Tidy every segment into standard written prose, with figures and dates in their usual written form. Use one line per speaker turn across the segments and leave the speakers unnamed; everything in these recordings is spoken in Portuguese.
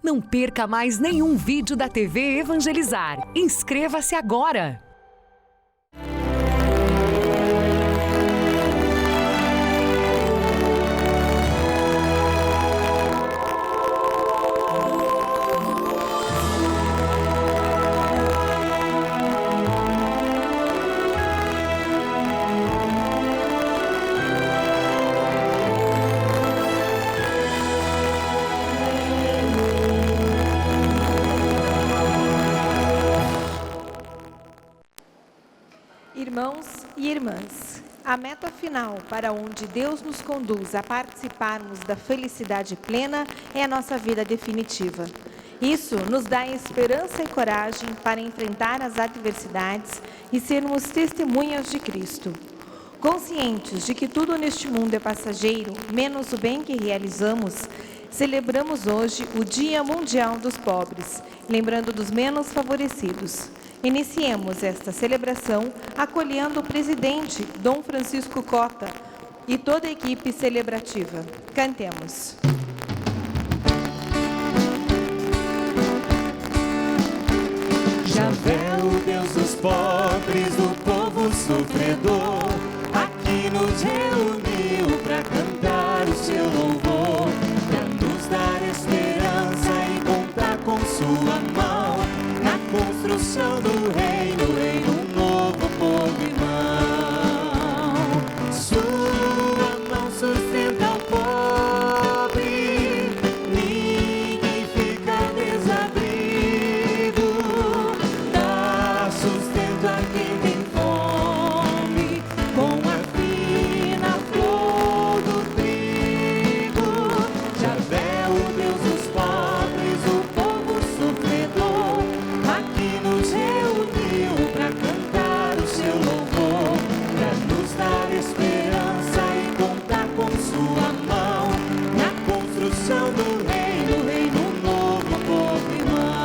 Não perca mais nenhum vídeo da TV Evangelizar. Inscreva-se agora!
Irmãos e irmãs, a meta final para onde Deus nos conduz a participarmos da felicidade plena é a nossa vida definitiva. Isso nos dá esperança e coragem para enfrentar as adversidades e sermos testemunhas de Cristo. Conscientes de que tudo neste mundo é passageiro, menos o bem que realizamos, celebramos hoje o Dia Mundial dos Pobres, lembrando dos menos favorecidos. Iniciemos esta celebração acolhendo o presidente, Dom Francisco Cota, e toda a equipe celebrativa. Cantemos.
Javé, o Deus dos pobres, do povo sofredor, aqui nos reuniu para cantar o seu louvor, para nos dar esperança e contar com sua mão na construção do reino em um novo povo irmão. Sua mão sustenta o pobre, ninguém fica desabrido, dá sustento a quem tem fome, com a fina flor do trigo. Javé, o Deus dos pobres, o povo sofredor, aqui nos reuniu para cantar o seu louvor, para nos dar esperança e contar com sua mão na construção do reino em um novo povo irmão.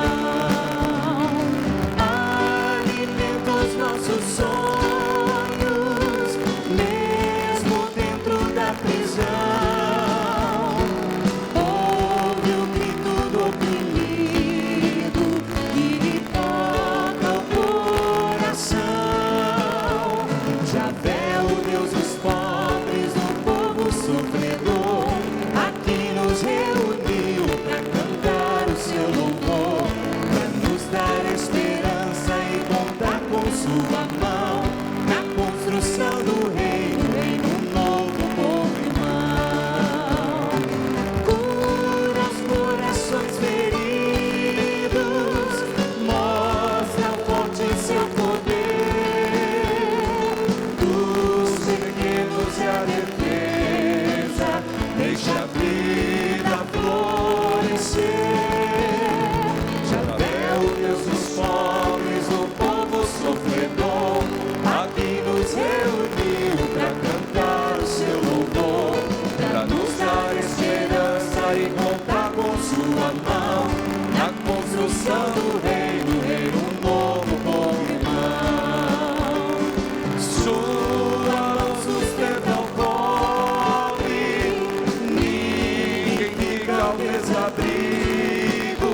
Alimenta os nossos sonhos, mesmo dentro da prisão. Ouve o grito do oprimido que lhe toca o coração. Javé, o Deus dos pobres, do povo sofredor, aqui nos reuniu para cantar o seu louvor, para nos dar esperança e contar com sua mão na construção do reino em um novo povo irmão. Cura os corações feridos, mostra forte seu poder, dos pequenos e a defesa, deixa a vida florescer. Javé, o Deus dos pobres, do povo sofredor, aqui nos reuniu para cantar o seu louvor, para nos dar esperança e contar com sua mão na construção do reino em um novo povo irmão. Sua mão sustenta o pobre, ninguém fica ao desabrigo,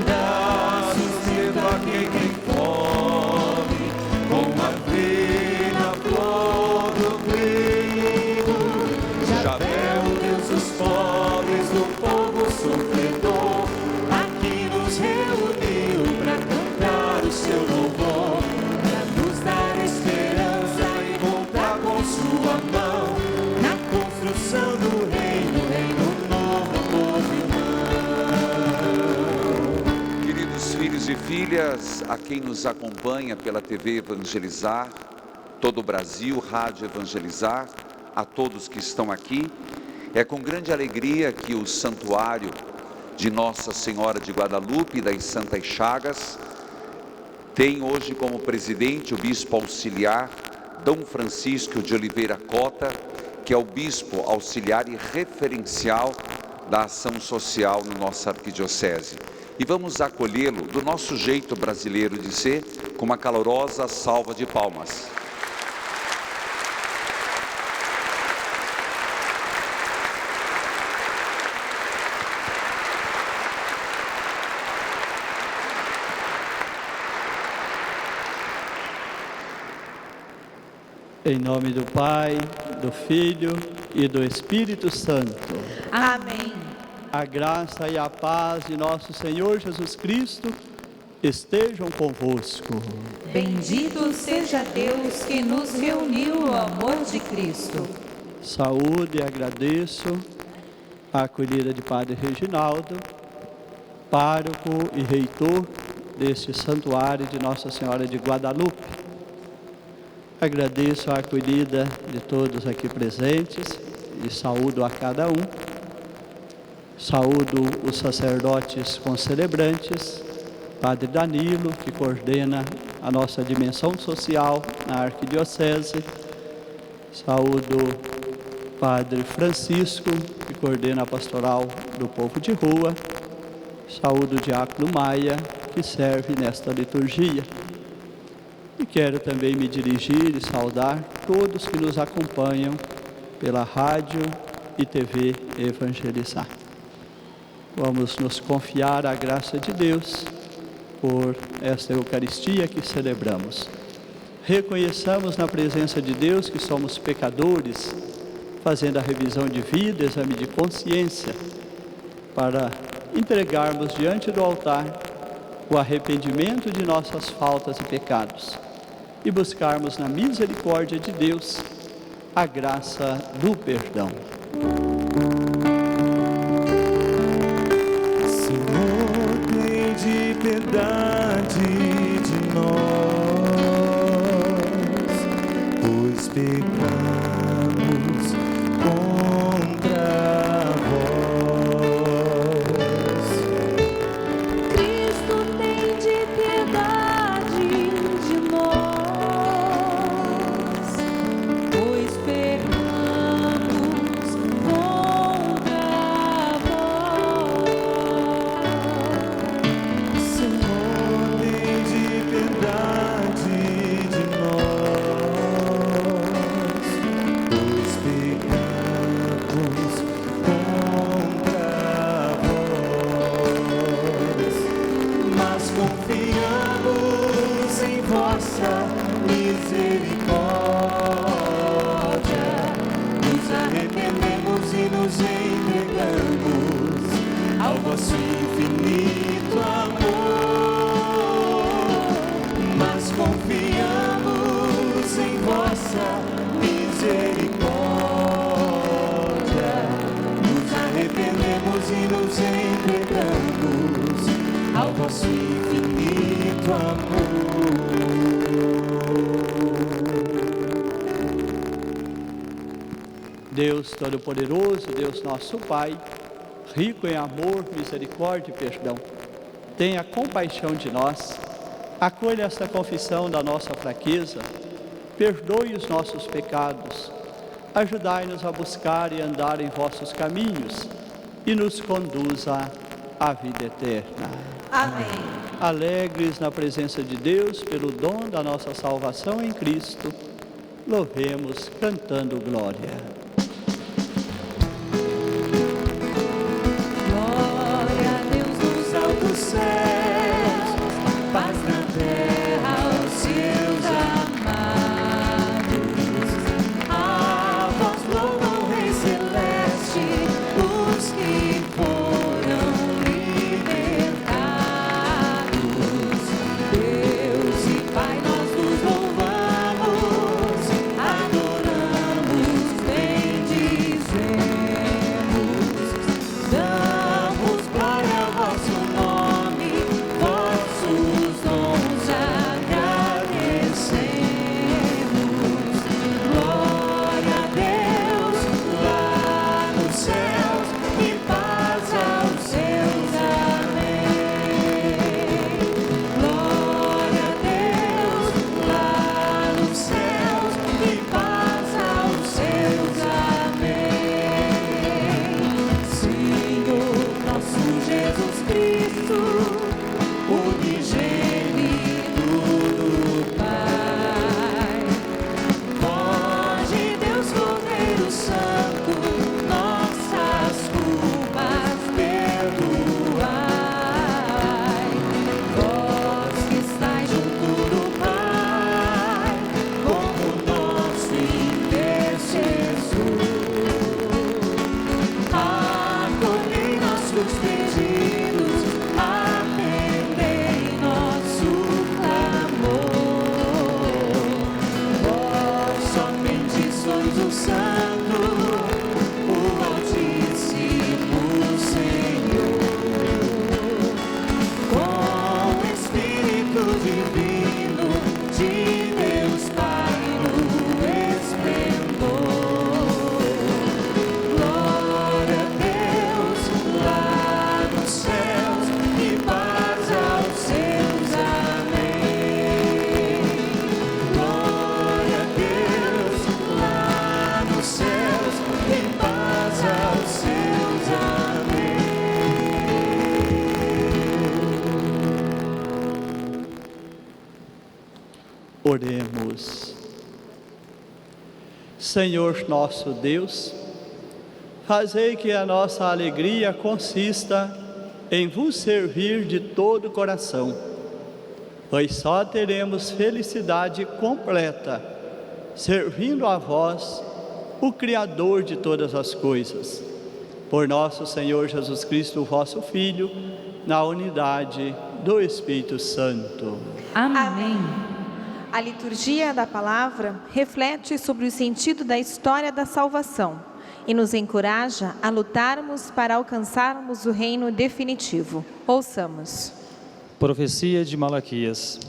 dá sustento a quem tem fome, com a fina flor do trigo. Javé, o Deus dos pobres, do povo sofredor, aqui nos reuniu para cantar o seu louvor, para nos dar esperança e contar com sua mão na construção do reino em um novo povo irmão.
Queridos filhos e filhas, a quem nos acompanha pela TV Evangelizar, todo o Brasil, Rádio Evangelizar, a todos que estão aqui, é com grande alegria que o Santuário de Nossa Senhora de Guadalupe das Santas Chagas tem hoje como presidente o Bispo Auxiliar Dom Francisco de Oliveira Cota, que é o Bispo Auxiliar e referencial da ação social na nossa arquidiocese. E vamos acolhê-lo do nosso jeito brasileiro de ser, com uma calorosa salva de palmas.
Em nome do Pai, do Filho e do Espírito Santo.
Amém.
A graça e a paz de nosso Senhor Jesus Cristo estejam convosco.
Bendito seja Deus que nos reuniu no amor de Cristo.
Saúde e agradeço a acolhida de Padre Reginaldo, pároco e reitor deste santuário de Nossa Senhora de Guadalupe. Agradeço a acolhida de todos aqui presentes e saúdo a cada um. Saúdo os sacerdotes concelebrantes, Padre Danilo, que coordena a nossa dimensão social na Arquidiocese. Saúdo Padre Francisco, que coordena a pastoral do povo de rua. Saúdo o Diácono Maia, que serve nesta liturgia. E quero também me dirigir e saudar todos que nos acompanham pela rádio e TV Evangelizar. Vamos nos confiar à graça de Deus por esta Eucaristia que celebramos. Reconheçamos na presença de Deus que somos pecadores, fazendo a revisão de vida, exame de consciência, para entregarmos diante do altar o arrependimento de nossas faltas e pecados e buscarmos na misericórdia de Deus a graça do perdão.
Senhor, tende piedade de nós, pois pecamos contra vós.
Cristo tem de piedade de nós, pois pecamos contra vós.
Senhor, tende piedade de nós, pois pecamos contra vós. Mas confiamos em vossa misericórdia, nos arrependemos e nos entregamos ao vosso infinito amor. Mas confiamos em vossa misericórdia, nos arrependemos e nos entregamos ao vosso infinito amor.
Deus Todo-Poderoso, Deus nosso Pai, rico em amor, misericórdia e perdão, tenha compaixão de nós, acolha esta confissão da nossa fraqueza, perdoe os nossos pecados, ajudai-nos a buscar e andar em vossos caminhos e nos conduza à vida eterna.
Amém.
Alegres na presença de Deus pelo dom da nossa salvação em Cristo, louvemos cantando glória.
Glória a Deus nos altos céus, paz na terra aos seus amados. A vós louvam o Rei Celeste, os que foram libertados. Deus e Pai, nós nos louvamos, adoramos, bendizemos. Damos glória ao vosso nome, vossos dons agradecemos. Glória a Deus lá nos céus e paz aos seus. Amém. Glória a Deus lá nos céus e paz aos seus. Amém. Senhor nosso Jesus Cristo, unigênito do Pai, voz de Deus Cordeiro Santo, nossas culpas perdoai. Vós que estáis junto do Pai, como nosso
Oremos. Senhor nosso Deus, fazei que a nossa alegria consista em vos servir de todo o coração, pois só teremos felicidade completa, servindo a vós, o Criador de todas as coisas. Por nosso Senhor Jesus Cristo, vosso Filho, na unidade do Espírito Santo.
Amém.
A liturgia da palavra reflete sobre o sentido da história da salvação e nos encoraja a lutarmos para alcançarmos o reino definitivo. Ouçamos.
Profecia de Malaquias.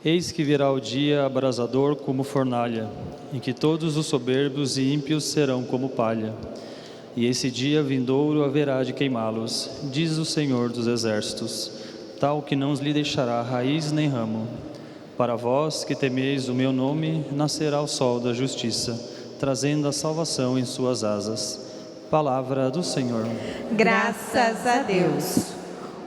Eis que virá o dia abrasador como fornalha, em que todos os soberbos e ímpios serão como palha. E esse dia vindouro haverá de queimá-los, diz o Senhor dos Exércitos, tal que não lhe deixará raiz nem ramo. Para vós que temeis o meu nome, nascerá o sol da justiça, trazendo a salvação em suas asas. Palavra do Senhor.
Graças a Deus.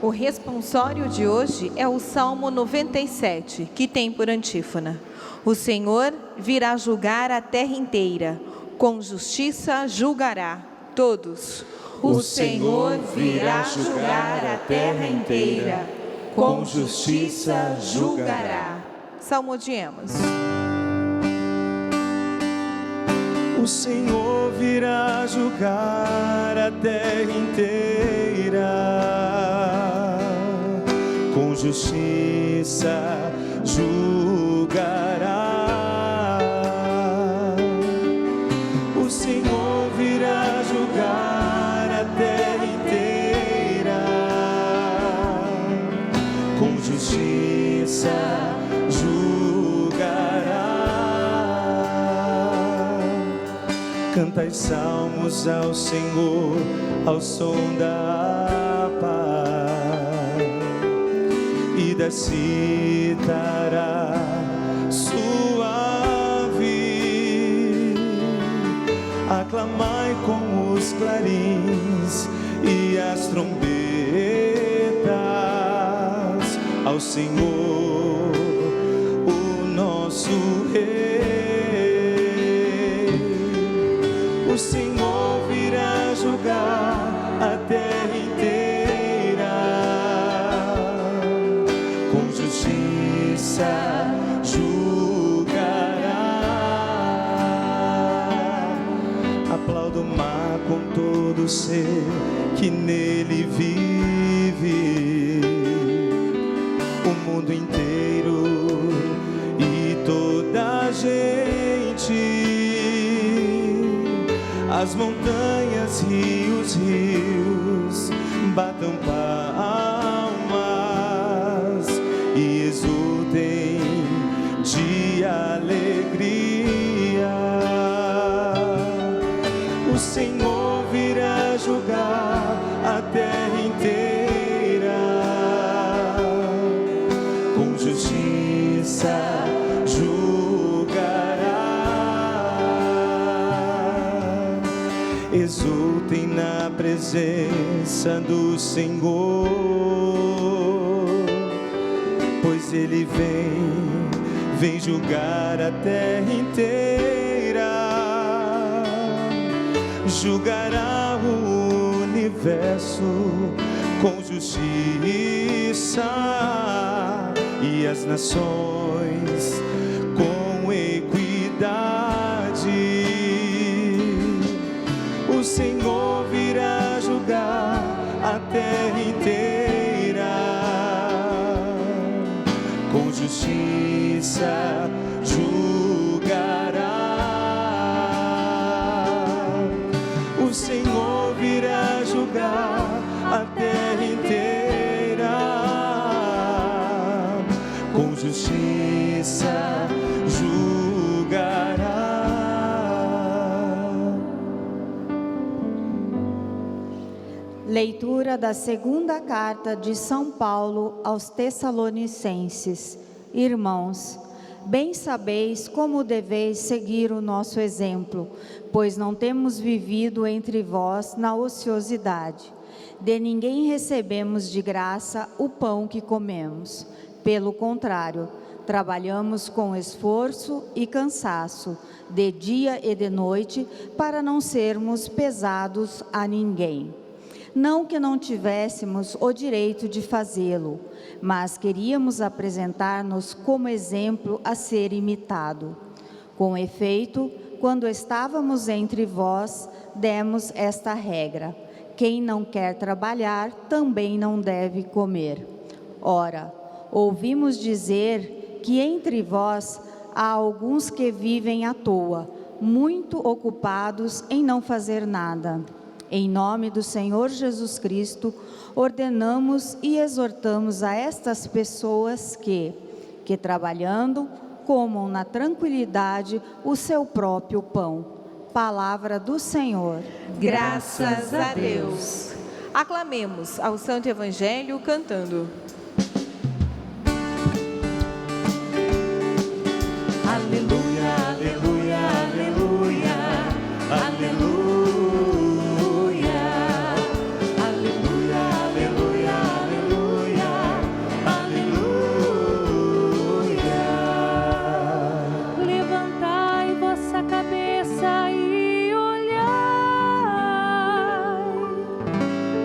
O responsório de hoje é o Salmo 97, que tem por antífona: o Senhor virá julgar a terra inteira, com justiça julgará todos.
O Senhor virá julgar a terra inteira, com justiça julgará.
Salmodiemos.
O Senhor virá julgar a terra inteira, com justiça julgará. O Senhor virá julgar a terra inteira, com justiça julgará. Cantai salmos ao Senhor, ao som da harpa e da cítara suave. Aclamai com os clarins e as trombetas ao Senhor, o nosso Rei. O Senhor virá julgar a terra inteira, com justiça julgará. Aplauda o mar com todo ser que nele vive, o mundo inteiro e toda a gente. As montanhas, rios, batam palmas e exultem de alegria. O Senhor virá julgar a terra inteira, com justiça julgará. Exultem na presença do Senhor, pois Ele vem julgar a terra inteira, julgará o universo com justiça e as nações com equidade. O Senhor virá julgar a terra inteira, com justiça julgará. O Senhor virá julgar a terra inteira, com justiça julgará.
Leitura da segunda carta de São Paulo aos Tessalonicenses. Irmãos, bem sabeis como deveis seguir o nosso exemplo, pois não temos vivido entre vós na ociosidade. De ninguém recebemos de graça o pão que comemos. Pelo contrário, Trabalhamos com esforço e cansaço, de dia e de noite, para não sermos pesados a ninguém. Não que não tivéssemos o direito de fazê-lo, mas queríamos apresentar-nos como exemplo a ser imitado. Com efeito, quando estávamos entre vós, demos esta regra: quem não quer trabalhar, também não deve comer. Ora, ouvimos dizer que entre vós há alguns que vivem à toa, muito ocupados em não fazer nada. Em nome do Senhor Jesus Cristo, ordenamos e exortamos a estas pessoas que trabalhando, comam na tranquilidade o seu próprio pão. Palavra do Senhor.
Graças a Deus. Aclamemos ao Santo Evangelho cantando.
Aleluia, aleluia, aleluia, aleluia, aleluia, aleluia, aleluia, aleluia.
Levantai vossa cabeça e olhai,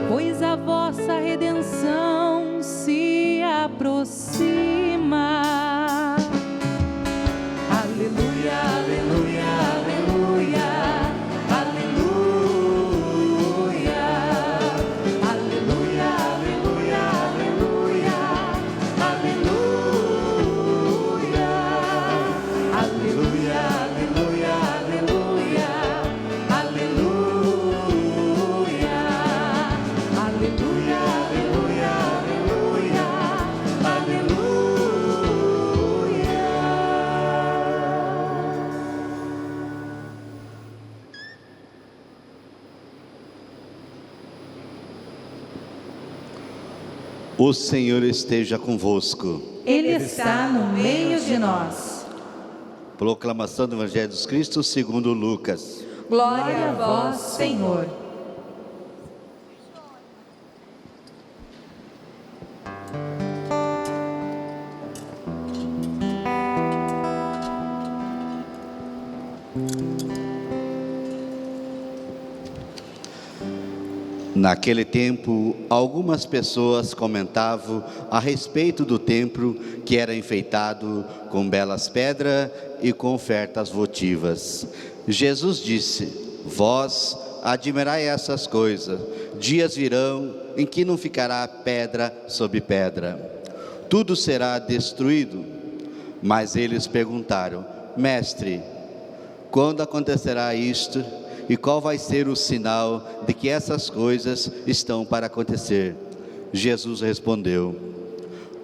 pois a vossa redenção se aproxima.
Aleluia, aleluia, aleluia, aleluia, aleluia, aleluia, aleluia, aleluia, aleluia, aleluia, aleluia, aleluia, aleluia, aleluia,
O Senhor esteja convosco.
Ele está no meio de nós.
Proclamação do Evangelho de Jesus Cristo segundo Lucas.
Glória a vós, Senhor.
Naquele tempo, algumas pessoas comentavam a respeito do templo que era enfeitado com belas pedras e com ofertas votivas. Jesus disse: vós admirai essas coisas, dias virão em que não ficará pedra sobre pedra, tudo será destruído. Mas eles perguntaram: Mestre, quando acontecerá isto? E qual vai ser o sinal de que essas coisas estão para acontecer? Jesus respondeu: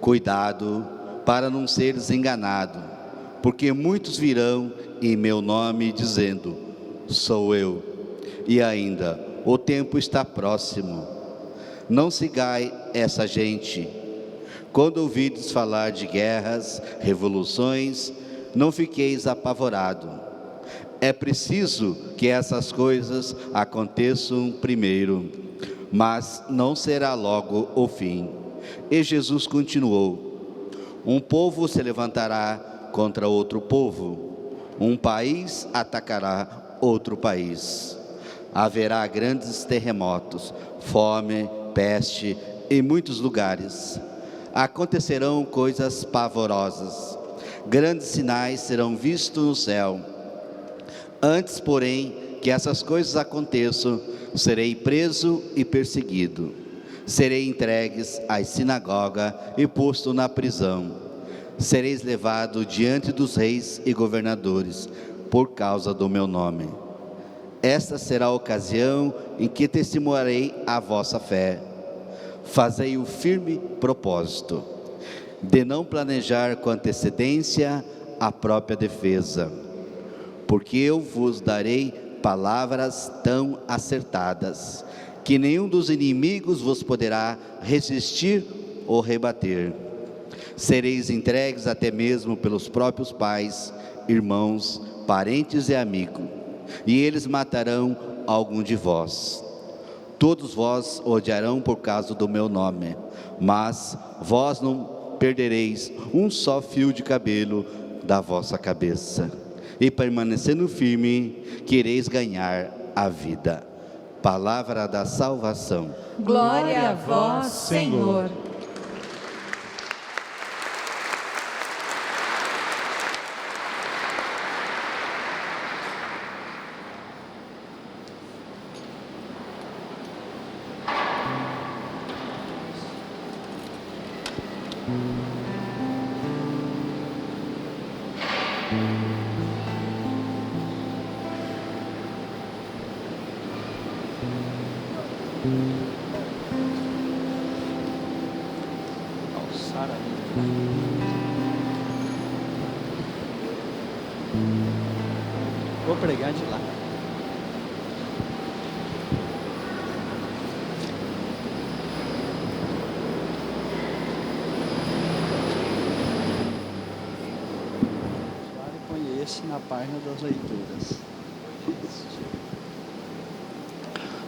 cuidado para não seres enganado, porque muitos virão em meu nome dizendo: sou eu. E ainda, o tempo está próximo. Não sigais essa gente. Quando ouvides falar de guerras, revoluções, não fiqueis apavorados. É preciso que essas coisas aconteçam primeiro, mas não será logo o fim. E Jesus continuou: um povo se levantará contra outro povo, um país atacará outro país. Haverá grandes terremotos, fome, peste em muitos lugares. Acontecerão coisas pavorosas, grandes sinais serão vistos no céu. Antes, porém, que essas coisas aconteçam, serei preso e perseguido. Serei entregues às sinagogas e posto na prisão. Sereis levado diante dos reis e governadores, por causa do meu nome. Esta será a ocasião em que testemunharei a vossa fé. Fazei o firme propósito de não planejar com antecedência a própria defesa, porque eu vos darei palavras tão acertadas, que nenhum dos inimigos vos poderá resistir ou rebater. Sereis entregues até mesmo pelos próprios pais, irmãos, parentes e amigos, e eles matarão algum de vós. Todos vós odiarão por causa do meu nome, mas vós não perdereis um só fio de cabelo da vossa cabeça. E permanecendo firme, quereis ganhar a vida. Palavra da salvação.
Glória a vós, Senhor.
Vou pregar de lá. Põe esse na página das leituras.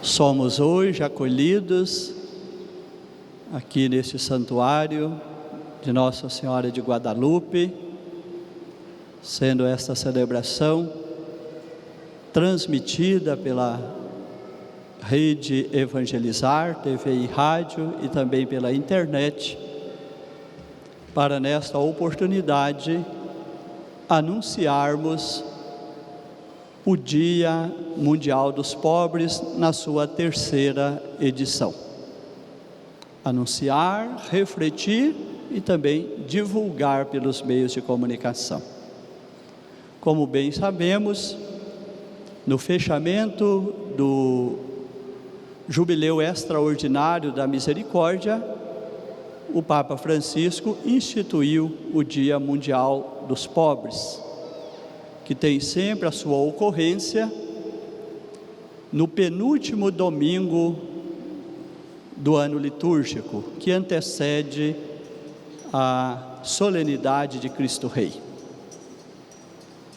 Somos hoje acolhidos aqui neste santuário de Nossa Senhora de Guadalupe, sendo esta celebração transmitida pela Rede Evangelizar, TV e rádio, e também pela internet, para nesta oportunidade anunciarmos o Dia Mundial dos Pobres na sua 3ª edição. Anunciar, refletir e também divulgar pelos meios de comunicação. Como bem sabemos, no fechamento do Jubileu Extraordinário da Misericórdia, o Papa Francisco instituiu o Dia Mundial dos Pobres, que tem sempre a sua ocorrência no penúltimo domingo do ano litúrgico, que antecede a solenidade de Cristo Rei.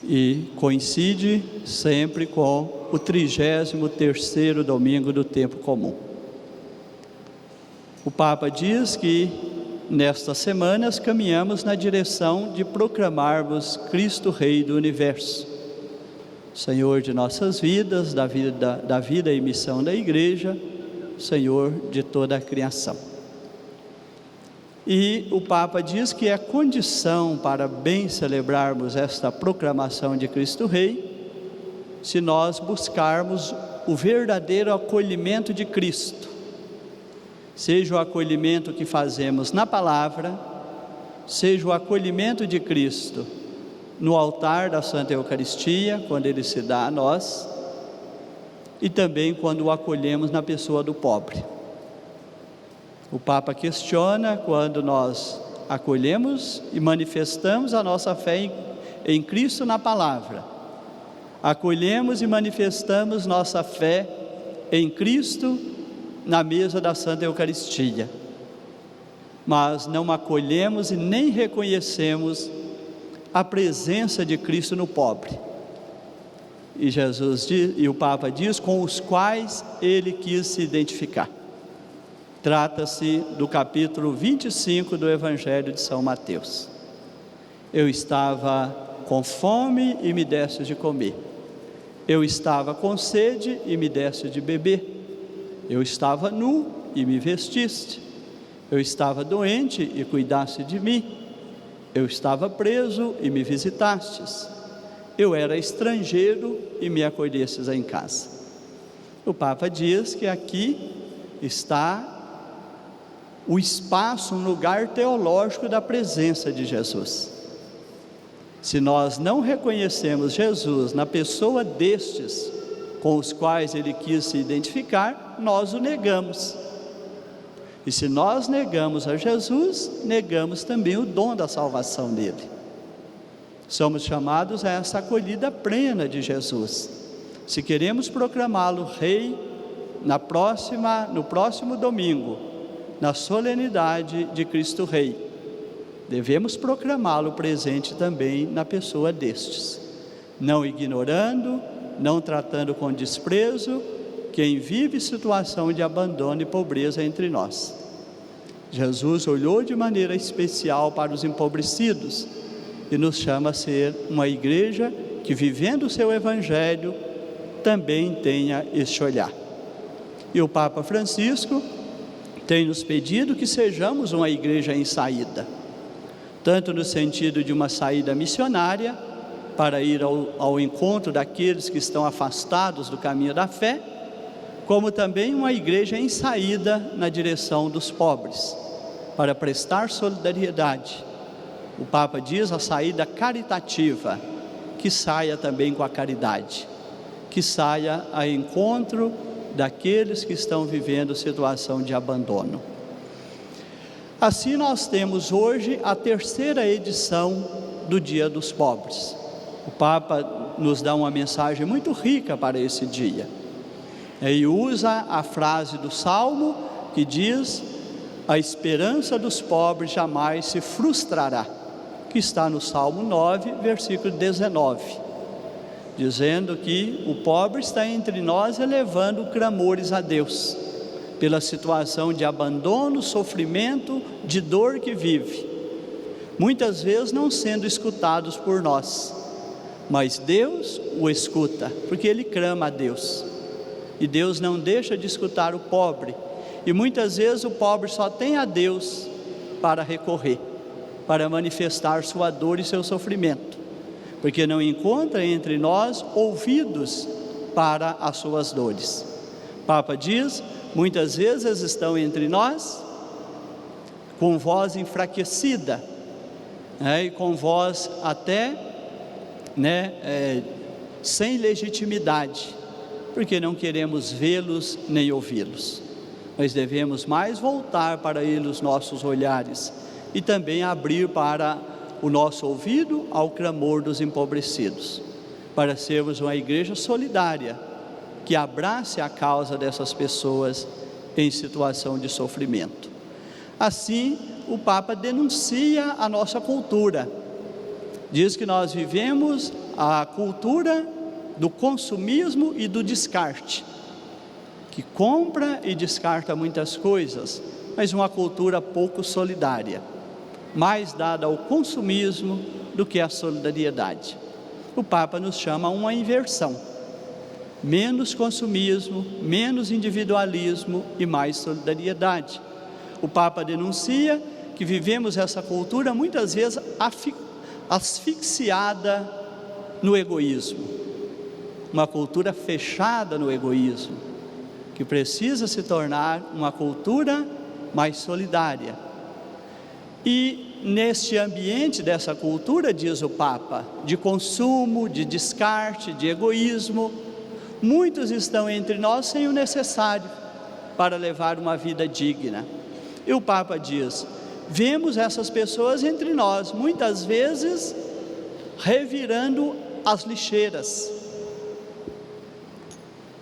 E coincide sempre com o 33º domingo do tempo comum. O Papa diz que nestas semanas caminhamos na direção de proclamarmos Cristo Rei do Universo, Senhor de nossas vidas, da vida e missão da Igreja, Senhor de toda a criação. E o Papa diz que é condição para bem celebrarmos esta proclamação de Cristo Rei, se nós buscarmos o verdadeiro acolhimento de Cristo, seja o acolhimento que fazemos na palavra, seja o acolhimento de Cristo no altar da Santa Eucaristia, quando Ele se dá a nós, e também quando o acolhemos na pessoa do pobre. O Papa questiona quando nós acolhemos e manifestamos a nossa fé em Cristo na palavra. Acolhemos e manifestamos nossa fé em Cristo na mesa da Santa Eucaristia. Mas não acolhemos e nem reconhecemos a presença de Cristo no pobre. E Jesus diz, e o Papa diz, com os quais Ele quis se identificar. Trata-se do capítulo 25 do Evangelho de São Mateus. Eu estava com fome e me deste de comer. Eu estava com sede e me deste de beber. Eu estava nu e me vestiste. Eu estava doente e cuidaste de mim. Eu estava preso e me visitastes. Eu era estrangeiro e me acolhestes em casa. O Papa diz que aqui está o espaço, um lugar teológico da presença de Jesus. Se nós não reconhecemos Jesus na pessoa destes com os quais Ele quis se identificar, nós o negamos. E se nós negamos a Jesus, negamos também o dom da salvação dele. Somos chamados a essa acolhida plena de Jesus. Se queremos proclamá-lo Rei no próximo domingo, na solenidade de Cristo Rei, devemos proclamá-lo presente também na pessoa destes, não ignorando, não tratando com desprezo quem vive situação de abandono e pobreza entre nós. Jesus olhou de maneira especial para os empobrecidos e nos chama a ser uma igreja que, vivendo o seu evangelho, também tenha este olhar. E o Papa Francisco tem nos pedido que sejamos uma igreja em saída, tanto no sentido de uma saída missionária, para ir ao encontro daqueles que estão afastados do caminho da fé, como também uma igreja em saída na direção dos pobres, para prestar solidariedade. O Papa diz a saída caritativa, que saia também com a caridade, que saia a encontro daqueles que estão vivendo situação de abandono. Assim nós temos hoje a 3ª edição do Dia dos Pobres. O Papa nos dá uma mensagem muito rica para esse dia. E usa a frase do Salmo que diz: a esperança dos pobres jamais se frustrará, que está no Salmo 9, versículo 19, dizendo que o pobre está entre nós elevando clamores a Deus, pela situação de abandono, sofrimento, de dor que vive, muitas vezes não sendo escutados por nós, mas Deus o escuta, porque ele clama a Deus, e Deus não deixa de escutar o pobre, e muitas vezes o pobre só tem a Deus para recorrer, para manifestar sua dor e seu sofrimento, porque não encontra entre nós ouvidos para as suas dores. O Papa diz, muitas vezes estão entre nós com voz enfraquecida, e com voz até sem legitimidade, porque não queremos vê-los nem ouvi-los, mas devemos mais voltar para eles os nossos olhares e também abrir para o nosso ouvido ao clamor dos empobrecidos, para sermos uma igreja solidária, que abrace a causa dessas pessoas em situação de sofrimento. Assim, o Papa denuncia a nossa cultura, diz que nós vivemos a cultura do consumismo e do descarte, que compra e descarta muitas coisas, mas uma cultura pouco solidária, mais dada ao consumismo do que à solidariedade. O Papa nos chama a uma inversão: menos consumismo, menos individualismo e mais solidariedade. O Papa denuncia que vivemos essa cultura muitas vezes asfixiada no egoísmo, uma cultura fechada no egoísmo, que precisa se tornar uma cultura mais solidária. E neste ambiente dessa cultura, diz o Papa, de consumo, de descarte, de egoísmo, muitos estão entre nós sem o necessário para levar uma vida digna. E o Papa diz, vemos essas pessoas entre nós, muitas vezes revirando as lixeiras,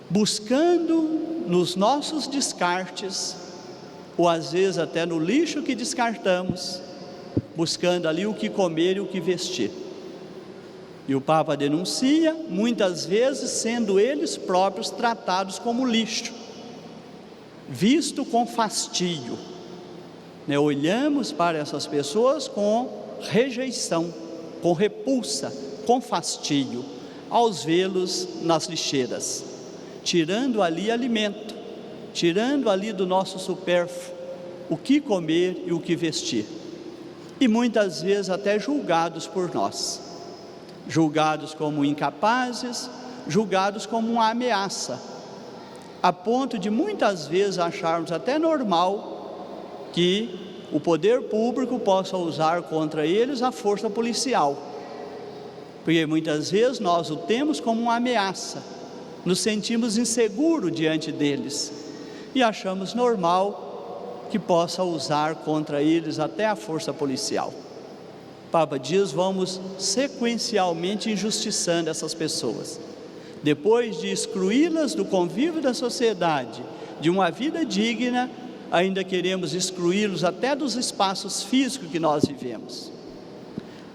buscando nos nossos descartes, ou às vezes até no lixo que descartamos, buscando ali o que comer e o que vestir. E o Papa denuncia, muitas vezes sendo eles próprios tratados como lixo, visto com fastio. Olhamos para essas pessoas com rejeição, com repulsa, com fastio, aos vê-los nas lixeiras, tirando ali alimento, tirando ali do nosso supérfluo o que comer e o que vestir, e muitas vezes até julgados por nós, julgados como incapazes, julgados como uma ameaça, a ponto de muitas vezes acharmos até normal que o poder público possa usar contra eles a força policial, porque muitas vezes nós o temos como uma ameaça, nos sentimos inseguros diante deles e achamos normal que possa usar contra eles até a força policial. O Papa diz, vamos sequencialmente injustiçando essas pessoas, depois de excluí-las do convívio da sociedade, de uma vida digna, ainda queremos excluí-los até dos espaços físicos que nós vivemos,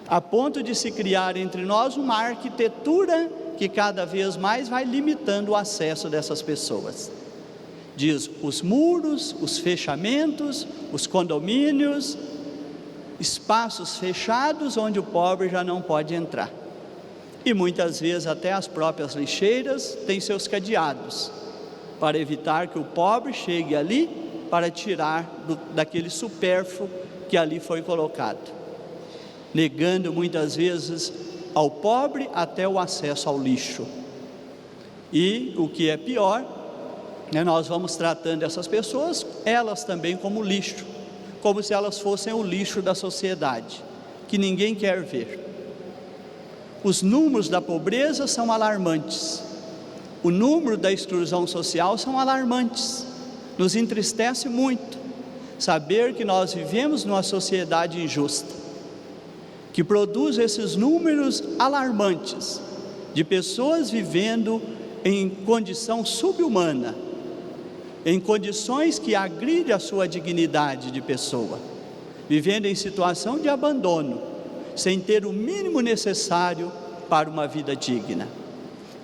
a ponto de se criar entre nós uma arquitetura que cada vez mais vai limitando o acesso dessas pessoas. Diz os muros, os fechamentos, os condomínios, espaços fechados onde o pobre já não pode entrar. E muitas vezes até as próprias lixeiras têm seus cadeados, para evitar que o pobre chegue ali para tirar daquele supérfluo que ali foi colocado, negando muitas vezes ao pobre até o acesso ao lixo. E o que é pior, nós vamos tratando essas pessoas, elas também como lixo, como se elas fossem o lixo da sociedade, que ninguém quer ver. Os números da pobreza são alarmantes, o número da exclusão social são alarmantes, nos entristece muito saber que nós vivemos numa sociedade injusta, que produz esses números alarmantes de pessoas vivendo em condição subhumana, em condições que agridem a sua dignidade de pessoa, vivendo em situação de abandono, sem ter o mínimo necessário para uma vida digna.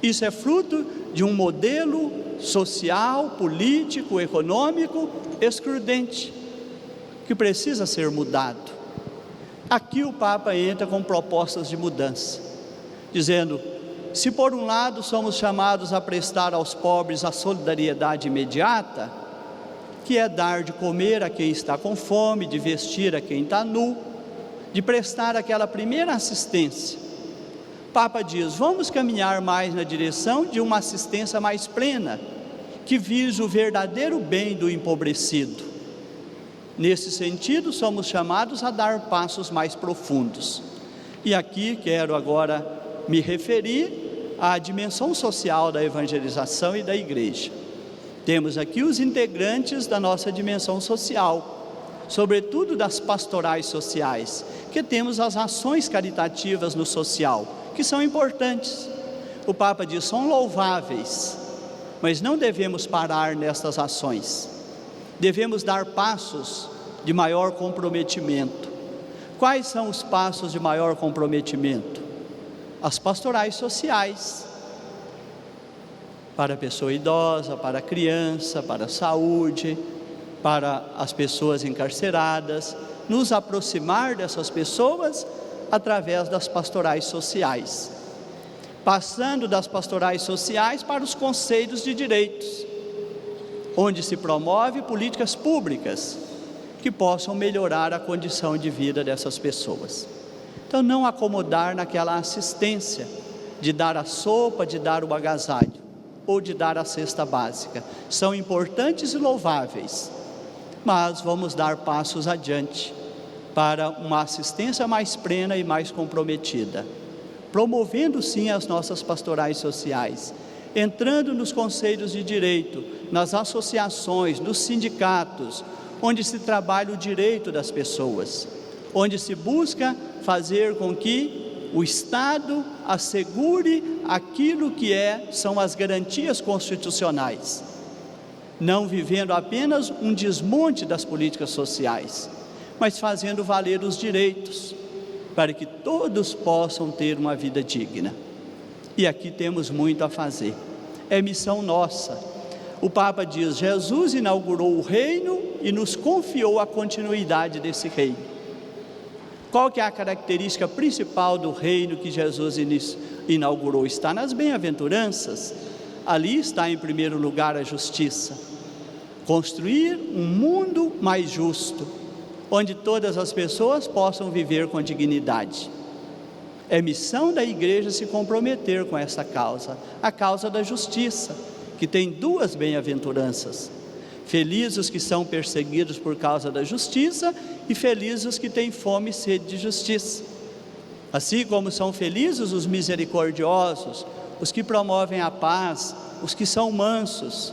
Isso é fruto de um modelo social, político, econômico excludente, que precisa ser mudado. Aqui o Papa entra com propostas de mudança, dizendo: se por um lado somos chamados a prestar aos pobres a solidariedade imediata, que é dar de comer a quem está com fome, de vestir a quem está nu, de prestar aquela primeira assistência, o Papa diz: vamos caminhar mais na direção de uma assistência mais plena, que vise o verdadeiro bem do empobrecido. Nesse sentido, somos chamados a dar passos mais profundos. E aqui quero agora me referir à dimensão social da evangelização e da igreja. Temos aqui os integrantes da nossa dimensão social, sobretudo das pastorais sociais, que temos as ações caritativas no social, que são importantes. O Papa diz: são louváveis, mas não devemos parar nestas ações, devemos dar passos de maior comprometimento. Quais são os passos de maior comprometimento? As pastorais sociais, para a pessoa idosa, para a criança, para a saúde, para as pessoas encarceradas, nos aproximar dessas pessoas através das pastorais sociais, passando das pastorais sociais para os conselhos de direitos, onde se promove políticas públicas que possam melhorar a condição de vida dessas pessoas. Então, não acomodar naquela assistência de dar a sopa, de dar o agasalho ou de dar a cesta básica. São importantes e louváveis, mas vamos dar passos adiante para uma assistência mais plena e mais comprometida, promovendo sim as nossas pastorais sociais, entrando nos conselhos de direito, nas associações, nos sindicatos, onde se trabalha o direito das pessoas, onde se busca fazer com que o Estado assegure aquilo que são as garantias constitucionais, não vivendo apenas um desmonte das políticas sociais, mas fazendo valer os direitos, para que todos possam ter uma vida digna. E aqui temos muito a fazer, é missão nossa. O Papa diz: Jesus inaugurou o reino e nos confiou a continuidade desse reino. Qual que é a característica principal do reino que Jesus inaugurou? Está nas bem-aventuranças. Ali está em primeiro lugar a justiça. Construir um mundo mais justo, onde todas as pessoas possam viver com dignidade. É missão da igreja se comprometer com essa causa, a causa da justiça, que tem duas bem-aventuranças: felizes os que são perseguidos por causa da justiça, e felizes os que têm fome e sede de justiça. Assim como são felizes os misericordiosos, os que promovem a paz, os que são mansos.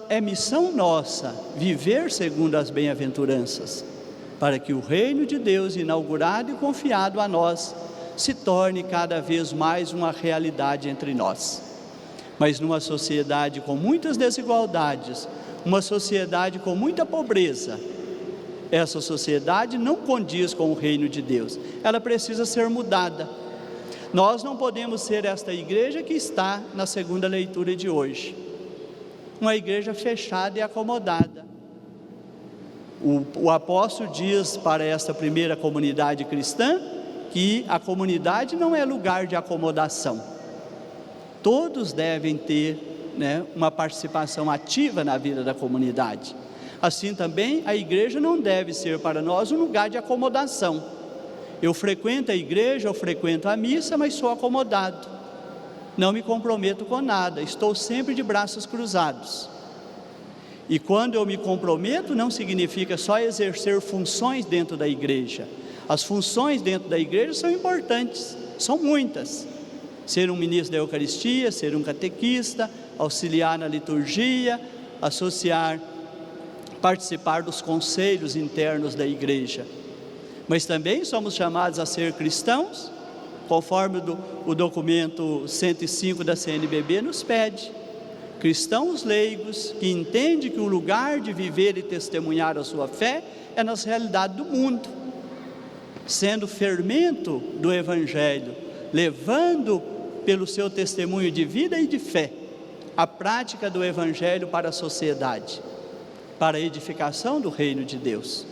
É missão nossa viver segundo as bem-aventuranças, para que o reino de Deus, inaugurado e confiado a nós, se torne cada vez mais uma realidade entre nós. Mas numa sociedade com muitas desigualdades, uma sociedade com muita pobreza, essa sociedade não condiz com o reino de Deus, ela precisa ser mudada. Nós não podemos ser esta igreja que está na segunda leitura de hoje. uma igreja fechada e acomodada. O apóstolo diz para esta primeira comunidade cristã que a comunidade não é lugar de acomodação. Todos devem ter, uma participação ativa na vida da comunidade. Assim também, a igreja não deve ser para nós um lugar de acomodação. Eu frequento a igreja, eu frequento a missa, mas sou acomodado. Não me comprometo com nada, estou sempre de braços cruzados. E quando eu me comprometo, não significa só exercer funções dentro da igreja. As funções dentro da igreja são importantes, são muitas. Ser um ministro da Eucaristia, ser um catequista, auxiliar na liturgia, participar dos conselhos internos da igreja. Mas também somos chamados a ser cristãos, conforme o documento 105 da CNBB nos pede. Cristãos leigos que entendem que o lugar de viver e testemunhar a sua fé é nas realidades do mundo, sendo fermento do Evangelho, levando pelo seu testemunho de vida e de fé a prática do Evangelho para a sociedade, para a edificação do reino de Deus.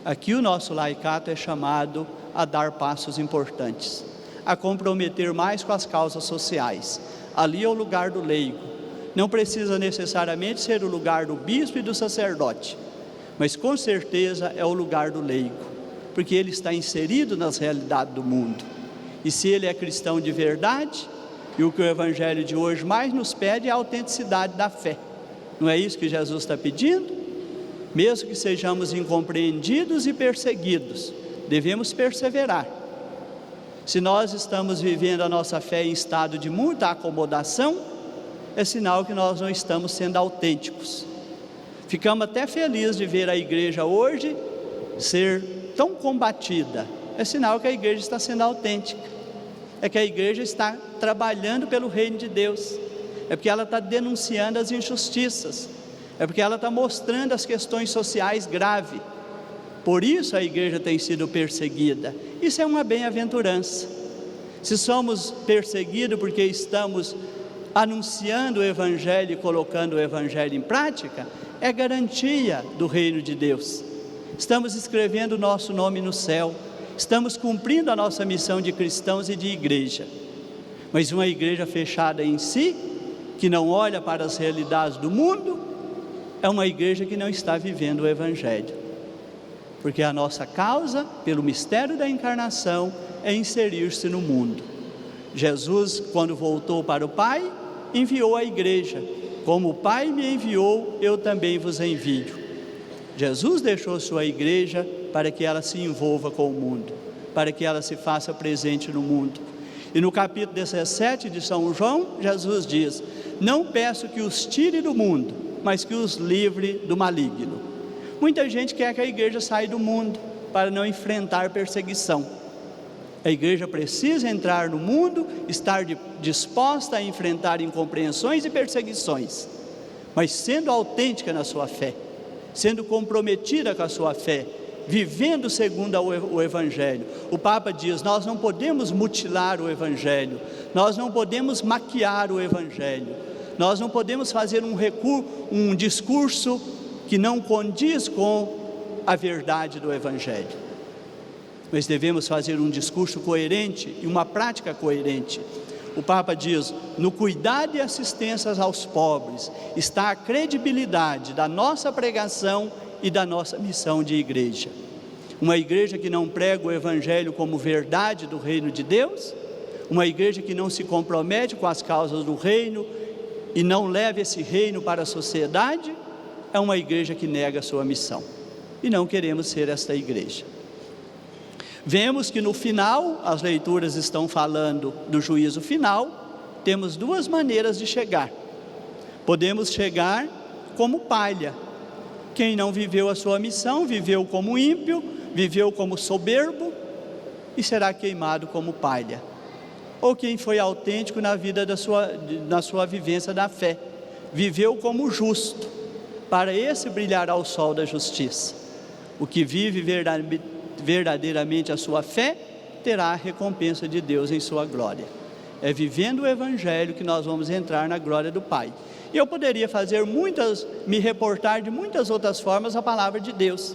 Aqui o nosso laicato é chamado a dar passos importantes, a comprometer mais com as causas sociais. Ali é o lugar do leigo. Não precisa necessariamente ser o lugar do bispo e do sacerdote, mas com certeza é o lugar do leigo, porque ele está inserido nas realidades do mundo. E se ele é cristão de verdade, e o que o Evangelho de hoje mais nos pede é a autenticidade da fé. Não é isso que Jesus está pedindo? Mesmo que sejamos incompreendidos e perseguidos, devemos perseverar. Se nós estamos vivendo a nossa fé em estado de muita acomodação, é sinal que nós não estamos sendo autênticos. Ficamos até felizes de ver a igreja hoje ser tão combatida. É sinal que a igreja está sendo autêntica. É que a igreja está trabalhando pelo reino de Deus. É porque ela está denunciando as injustiças. É porque ela está mostrando as questões sociais graves. Por isso a igreja tem sido perseguida. Isso é uma bem-aventurança. Se somos perseguidos porque estamos anunciando o Evangelho e colocando o Evangelho em prática, é garantia do reino de Deus. Estamos escrevendo o nosso nome no céu, estamos cumprindo a nossa missão de cristãos e de igreja. Mas uma igreja fechada em si, que não olha para as realidades do mundo, é uma igreja que não está vivendo o Evangelho. Porque a nossa causa, pelo mistério da encarnação, é inserir-se no mundo. Jesus, quando voltou para o Pai, enviou a igreja. Como o Pai me enviou, eu também vos envio. Jesus deixou sua igreja para que ela se envolva com o mundo, para que ela se faça presente no mundo. E no capítulo 17 de São João, Jesus diz: não peço que os tire do mundo, mas que os livre do maligno. Muita gente quer que a igreja saia do mundo para não enfrentar perseguição. A igreja precisa entrar no mundo, estar disposta a enfrentar incompreensões e perseguições, mas sendo autêntica na sua fé, sendo comprometida com a sua fé, vivendo segundo o Evangelho. O Papa diz: nós não podemos mutilar o Evangelho, nós não podemos maquiar o Evangelho, nós não podemos fazer um discurso que não condiz com a verdade do Evangelho. Mas devemos fazer um discurso coerente e uma prática coerente. O Papa diz: no cuidado e assistência aos pobres está a credibilidade da nossa pregação e da nossa missão de igreja. Uma igreja que não prega o Evangelho como verdade do reino de Deus, uma igreja que não se compromete com as causas do reino e não leva esse reino para a sociedade, é uma igreja que nega a sua missão. E não queremos ser esta igreja. Vemos que no final, as leituras estão falando do juízo final. Temos duas maneiras de chegar. Podemos chegar como palha. Quem não viveu a sua missão, viveu como ímpio, viveu como soberbo e será queimado como palha. Ou quem foi autêntico na vida na sua vivência da fé, viveu como justo, para esse brilhará o sol da justiça. O que vive verdadeiramente a sua fé, terá a recompensa de Deus em sua glória. É vivendo o Evangelho que nós vamos entrar na glória do Pai. E eu poderia fazer me reportar de muitas outras formas a palavra de Deus.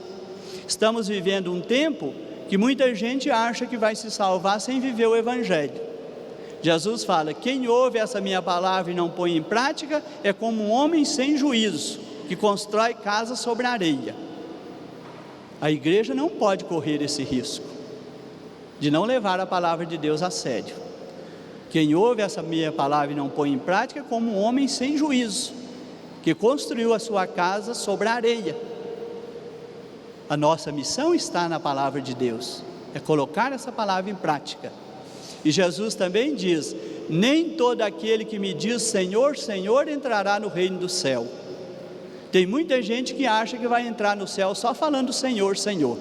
Estamos vivendo um tempo que muita gente acha que vai se salvar sem viver o Evangelho. Jesus fala: quem ouve essa minha palavra e não põe em prática é como um homem sem juízo, que constrói casa sobre areia. A igreja não pode correr esse risco de não levar a palavra de Deus a sério. Quem ouve essa minha palavra e não põe em prática é como um homem sem juízo, que construiu a sua casa sobre a areia. A nossa missão está na palavra de Deus, é colocar essa palavra em prática. E Jesus também diz: nem todo aquele que me diz Senhor, Senhor entrará no reino do céu. Tem muita gente que acha que vai entrar no céu só falando Senhor, Senhor,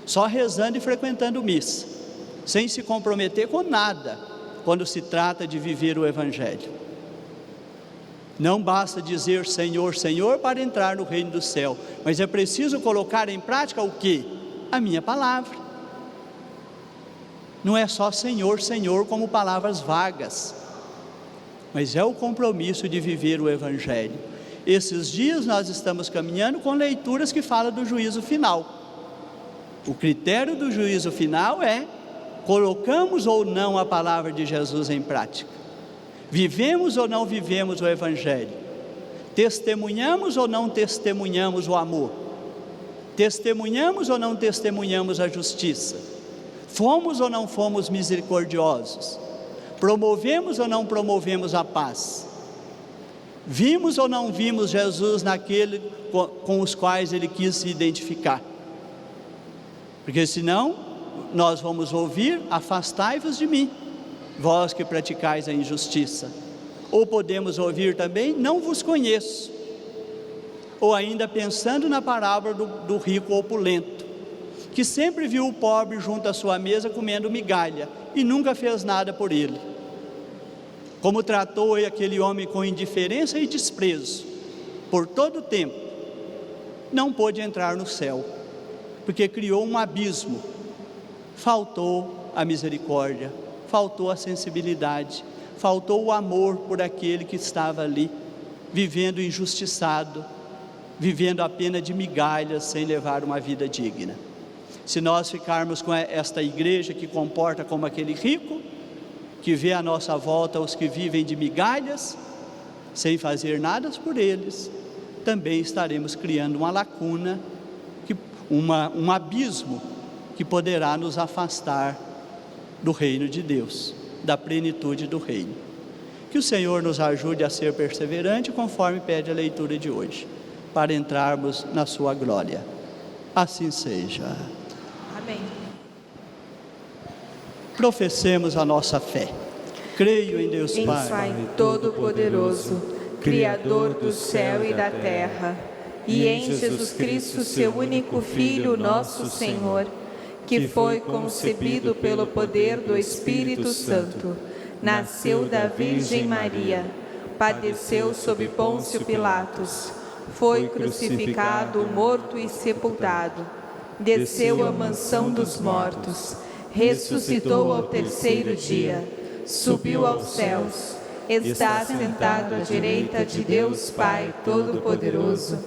só rezando e frequentando missa, sem se comprometer com nada quando se trata de viver o Evangelho. Não basta dizer Senhor, Senhor para entrar no reino do céu, mas é preciso colocar em prática o quê? A minha palavra. Não é só Senhor, Senhor como palavras vagas, mas é o compromisso de viver o Evangelho. Esses dias nós estamos caminhando com leituras que falam do juízo final. O critério do juízo final é: colocamos ou não a palavra de Jesus em prática? Vivemos ou não vivemos o Evangelho? Testemunhamos ou não testemunhamos o amor? Testemunhamos ou não testemunhamos a justiça? Fomos ou não fomos misericordiosos? Promovemos ou não promovemos a paz? Vimos ou não vimos Jesus naquele com os quais Ele quis se identificar? Porque senão nós vamos ouvir: afastai-vos de mim, vós que praticais a injustiça. Ou podemos ouvir também: não vos conheço. Ou ainda pensando na parábola do rico opulento, que sempre viu o pobre junto à sua mesa comendo migalha e nunca fez nada por ele. Como tratou aquele homem com indiferença e desprezo por todo o tempo, não pôde entrar no céu, porque criou um abismo. Faltou a misericórdia, faltou a sensibilidade, faltou o amor por aquele que estava ali, vivendo injustiçado, vivendo apenas de migalhas, sem levar uma vida digna. Se nós ficarmos com esta igreja que comporta como aquele rico, que vê à nossa volta os que vivem de migalhas, sem fazer nada por eles, também estaremos criando uma lacuna, um abismo que poderá nos afastar do reino de Deus, da plenitude do reino. Que o Senhor nos ajude a ser perseverante, conforme pede a leitura de hoje, para entrarmos na sua glória. Assim seja.
Amém.
Professemos a nossa fé. Creio em Deus
Pai Todo-Poderoso, Criador do céu e da terra, e em Jesus Cristo, seu único Filho, nosso Senhor, que foi concebido pelo poder do Espírito Santo, nasceu da Virgem Maria, padeceu sob Pôncio Pilatos, foi crucificado, morto e sepultado, desceu à mansão dos mortos, ressuscitou ao terceiro dia, subiu aos céus, está sentado à direita de Deus Pai Todo-Poderoso,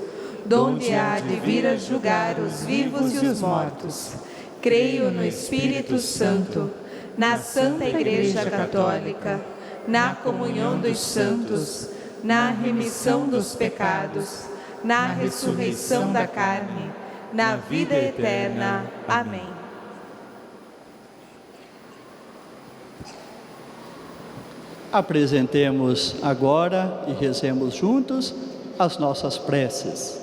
donde há de vir a julgar os vivos e os mortos. Creio no Espírito Santo, na Santa Igreja Católica, na comunhão dos santos, na remissão dos pecados, na ressurreição da carne, na vida eterna. Amém.
Apresentemos agora e rezemos juntos as nossas preces.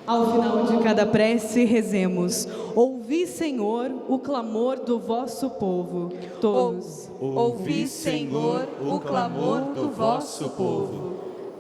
Ao final de cada prece, rezemos: ouvi, Senhor, o clamor do vosso povo. Todos.
Ouvi, Senhor, o clamor do vosso povo.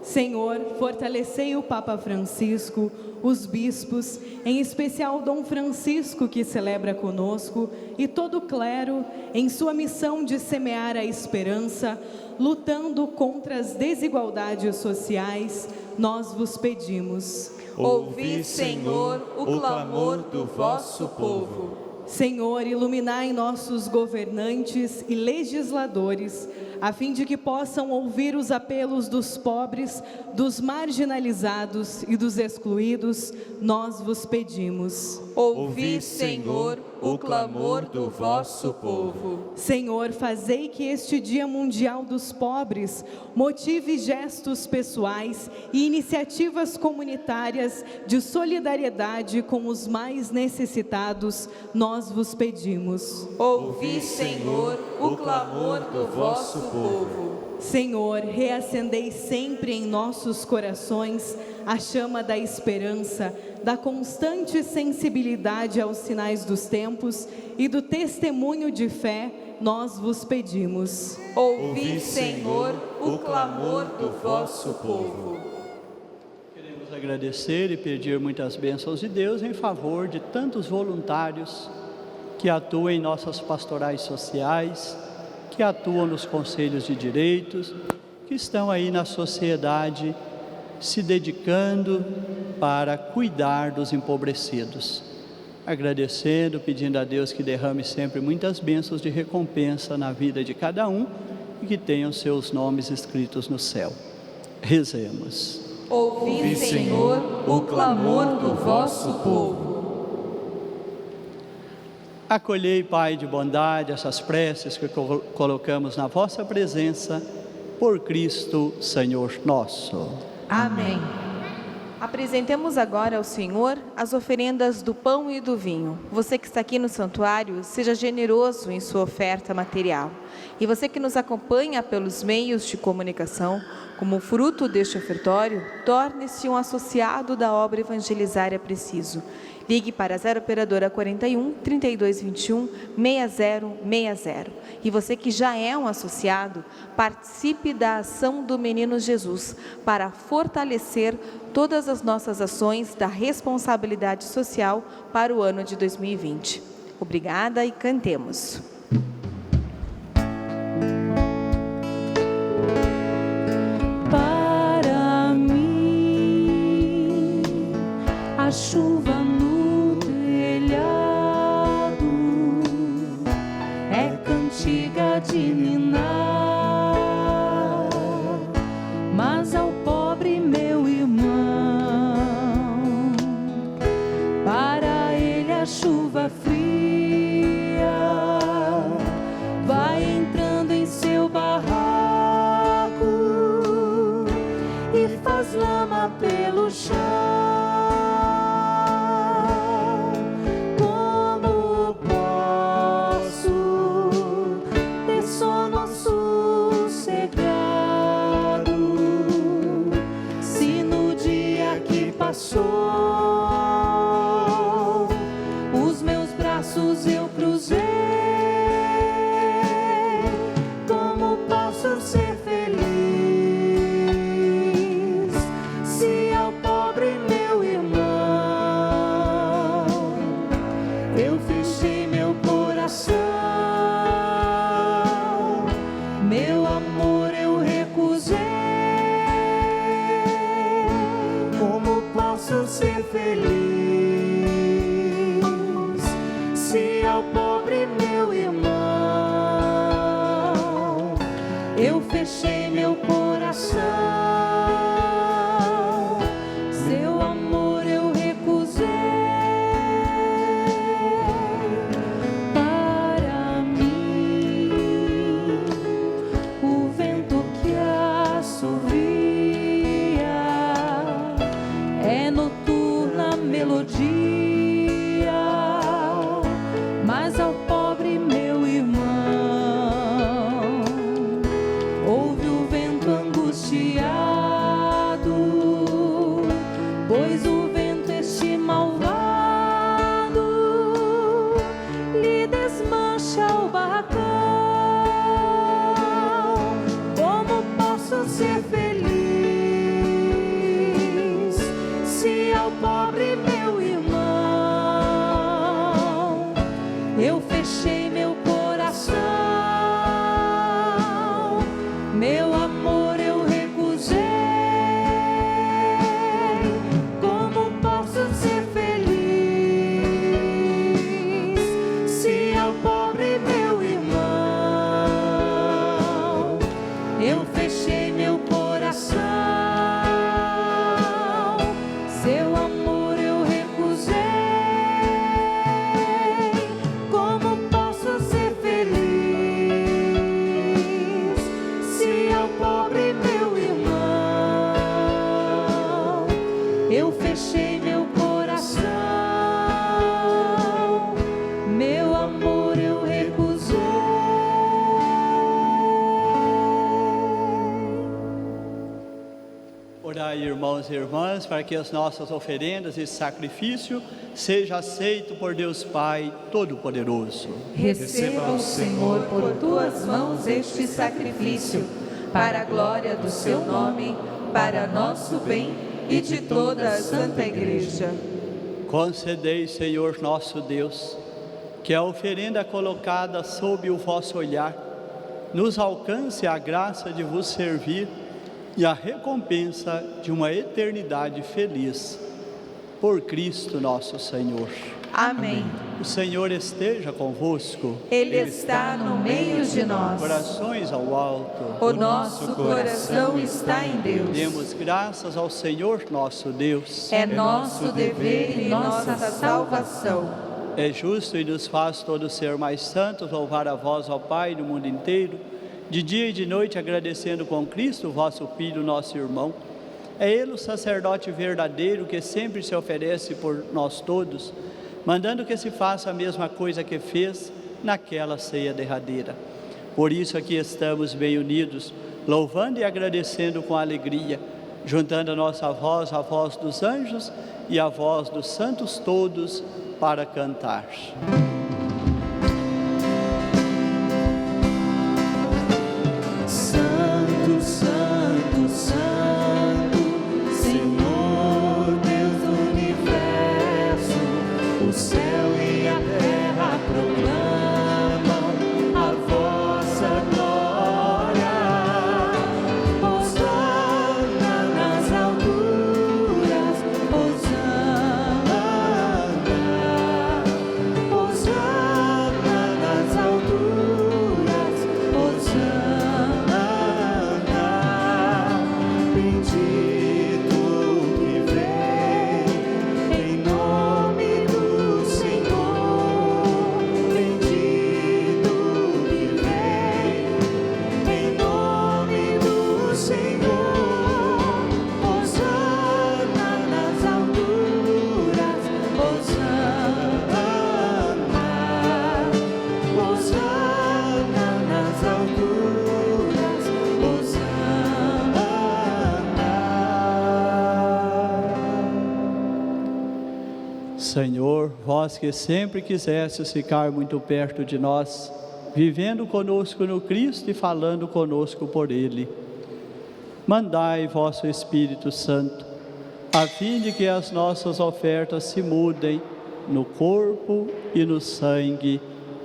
Senhor, fortalecei o Papa Francisco, os bispos, em especial Dom Francisco, que celebra conosco, e todo o clero, em sua missão de semear a esperança, lutando contra as desigualdades sociais, nós vos pedimos.
Ouvi, Senhor, o clamor do vosso povo.
Senhor, iluminai nossos governantes e legisladores, a fim de que possam ouvir os apelos dos pobres, dos marginalizados e dos excluídos, nós vos pedimos.
Ouvi, Senhor, o clamor do vosso povo.
Senhor, fazei que este Dia Mundial dos Pobres motive gestos pessoais e iniciativas comunitárias de solidariedade com os mais necessitados, nós vos pedimos.
Ouvi, Senhor, o clamor do vosso povo.
Senhor, reacendei sempre em nossos corações a chama da esperança, da constante sensibilidade aos sinais dos tempos e do testemunho de fé, nós vos pedimos.
Ouvi, Senhor, o clamor do vosso povo.
Queremos agradecer e pedir muitas bênçãos de Deus em favor de tantos voluntários que atuam em nossas pastorais sociais, que atuam nos conselhos de direitos, que estão aí na sociedade se dedicando para cuidar dos empobrecidos. Agradecendo, pedindo a Deus que derrame sempre muitas bênçãos de recompensa na vida de cada um e que tenham seus nomes escritos no céu. Rezemos.
Ouvi, Senhor, o clamor do vosso povo.
Acolhei, Pai de bondade, essas preces que colocamos na vossa presença, por Cristo, Senhor nosso.
Amém. Apresentemos agora ao Senhor as oferendas do pão e do vinho. Você que está aqui no santuário, seja generoso em sua oferta material. E você que nos acompanha pelos meios de comunicação, como fruto deste ofertório, torne-se um associado da obra Evangelizar é Preciso. Ligue para a 0 operadora 41 3221 6060. E você que já é um associado, participe da ação do Menino Jesus para fortalecer todas as nossas ações da responsabilidade social para o ano de 2020. Obrigada e cantemos.
Para mim, a chuva no telhado é cantiga de ninar, mas ao pobre meu irmão, para ele a chuva fria vai entrando em seu barraco e faz lama pelo chão. Como posso ter sono sossegado se no dia que passou os meus braços eu cruzei? Como posso ser feliz se ao pobre meu irmão eu fechei meu coração, meu amor eu recusei? Como posso ser feliz se ao pobre meu irmão eu fechei meu coração, seu amor eu recusei? Para mim, o vento que assovia é noturna melodia, mas ao pobre meu irmão ouve o vento angustiado, pois o vento este malvado lhe desmancha o barracão. Como posso ser feliz se ao pobre meu irmão eu fechei meu coração, meu amor eu recusei? Como posso ser feliz
irmãos e irmãs, para que as nossas oferendas e sacrifício seja aceito por Deus Pai Todo-Poderoso.
Receba o Senhor por tuas mãos este sacrifício, para a glória do seu nome, para nosso bem e de toda a Santa Igreja.
Concedei, Senhor nosso Deus, que a oferenda colocada sob o vosso olhar nos alcance a graça de vos servir e a recompensa de uma eternidade feliz. Por Cristo nosso Senhor.
Amém.
O Senhor esteja convosco.
Ele está no meio de nós.
Corações ao alto.
O nosso coração está em Deus.
Demos graças ao Senhor nosso Deus.
É nosso dever e nossa salvação.
É justo e nos faz todos ser mais santos louvar a vós, ó Pai, no mundo inteiro, de dia e de noite agradecendo com Cristo, vosso Filho, nosso irmão. É Ele o sacerdote verdadeiro que sempre se oferece por nós todos, mandando que se faça a mesma coisa que fez naquela ceia derradeira. Por isso aqui estamos bem unidos, louvando e agradecendo com alegria, juntando a nossa voz à voz dos anjos e à voz dos santos todos, para cantar.
Santo, Santo, Santo, Senhor Deus do universo, o céu e a terra proclamam a vossa glória. Hosana nas alturas, Hosana, Hosana nas alturas, Hosana, bendito que vem em nome do Senhor, bendito que vem em nome do Senhor. Hosana nas alturas, Hosana, Hosana nas alturas, Hosana.
Senhor, vós que sempre quisestes ficar muito perto de nós, vivendo conosco no Cristo e falando conosco por Ele, mandai vosso Espírito Santo, a fim de que as nossas ofertas se mudem no corpo e no sangue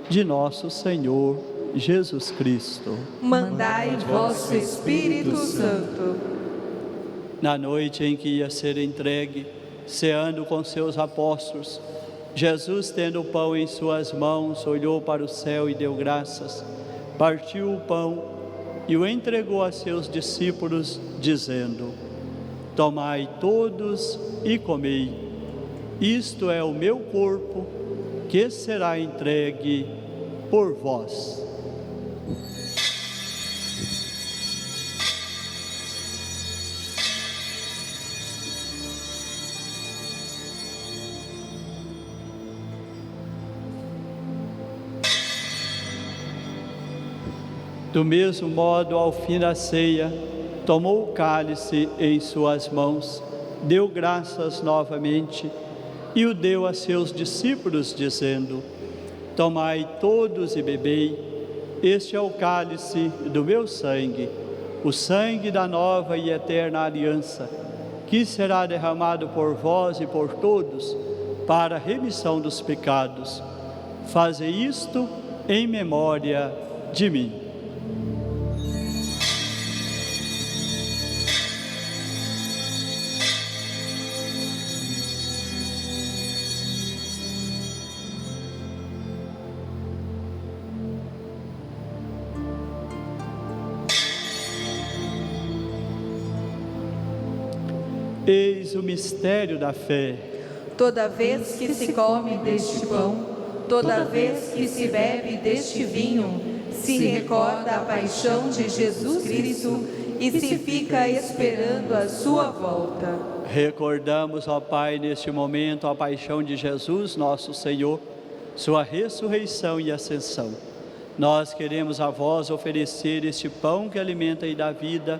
de nosso Senhor Jesus Cristo.
Mandai vosso Espírito Santo.
Na noite em que ia ser entregue, ceando com seus apóstolos, Jesus, tendo o pão em suas mãos, olhou para o céu e deu graças, partiu o pão e o entregou a seus discípulos, dizendo: tomai todos e comei, isto é o meu corpo, que será entregue por vós. Do mesmo modo, ao fim da ceia, tomou o cálice em suas mãos, deu graças novamente e o deu a seus discípulos, dizendo: tomai todos e bebei, este é o cálice do meu sangue, o sangue da nova e eterna aliança, que será derramado por vós e por todos, para a remissão dos pecados. Fazei isto em memória de mim. Eis o mistério da fé.
Toda vez que se come deste pão, toda vez que se bebe deste vinho, se recorda a paixão de Jesus Cristo e se fica esperando a sua volta.
Recordamos, ó Pai, neste momento a paixão de Jesus, nosso Senhor, sua ressurreição e ascensão. Nós queremos a vós oferecer este pão que alimenta e dá vida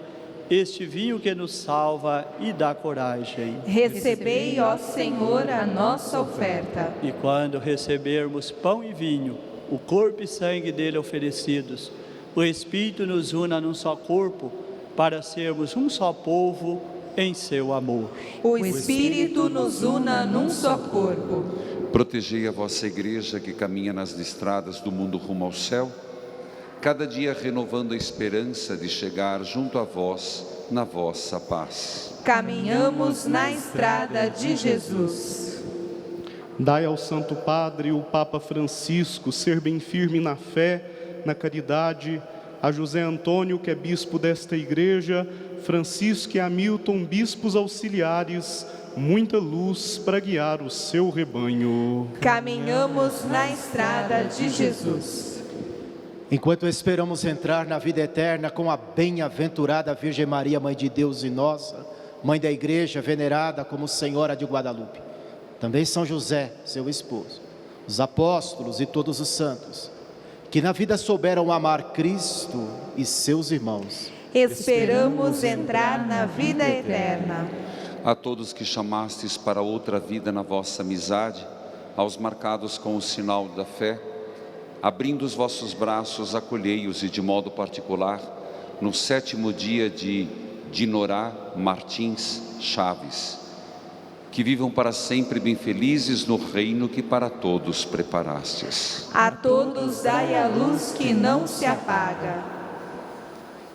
este vinho que nos salva e dá coragem.
Recebei, ó Senhor, a nossa oferta.
E quando recebermos pão e vinho, o corpo e sangue dele oferecidos, o Espírito nos una num só corpo, para sermos um só povo em seu amor.
O Espírito nos una num só corpo.
Protegei a vossa igreja que caminha nas estradas do mundo rumo ao céu, cada dia renovando a esperança de chegar junto a vós na vossa paz.
Caminhamos na estrada de Jesus.
Dai ao Santo Padre, o Papa Francisco, ser bem firme na fé, na caridade, a José Antônio, que é bispo desta igreja, Francisco e Hamilton, bispos auxiliares, muita luz para guiar o seu rebanho.
Caminhamos na estrada de Jesus.
Enquanto esperamos entrar na vida eterna com a bem-aventurada Virgem Maria, Mãe de Deus e nossa, Mãe da Igreja, venerada como Senhora de Guadalupe, também São José, seu esposo, os apóstolos e todos os santos, que na vida souberam amar Cristo e seus irmãos.
Esperamos entrar na vida eterna.
A todos que chamastes para outra vida na vossa amizade, aos marcados com o sinal da fé, abrindo os vossos braços, acolhei-os e de modo particular, no 7º dia de Dinorá Martins Chaves, que vivam para sempre bem felizes no reino que para todos preparastes.
A todos dai a luz que não se apaga.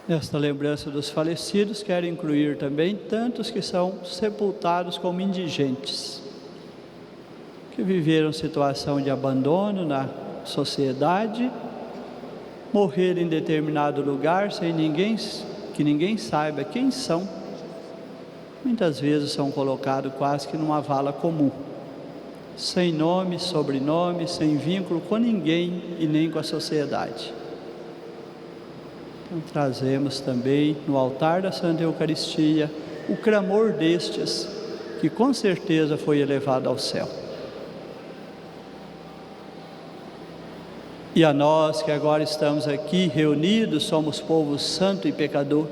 Nesta lembrança dos falecidos, quero incluir também tantos que são sepultados como indigentes, que viveram situação de abandono na sociedade, morrer em determinado lugar sem que ninguém saiba quem são. Muitas vezes são colocados quase que numa vala comum, sem nome, sobrenome, sem vínculo com ninguém e nem com a sociedade. Então trazemos também no altar da Santa Eucaristia o clamor destes, que com certeza foi elevado ao céu. E a nós que agora estamos aqui reunidos, somos povo santo e pecador,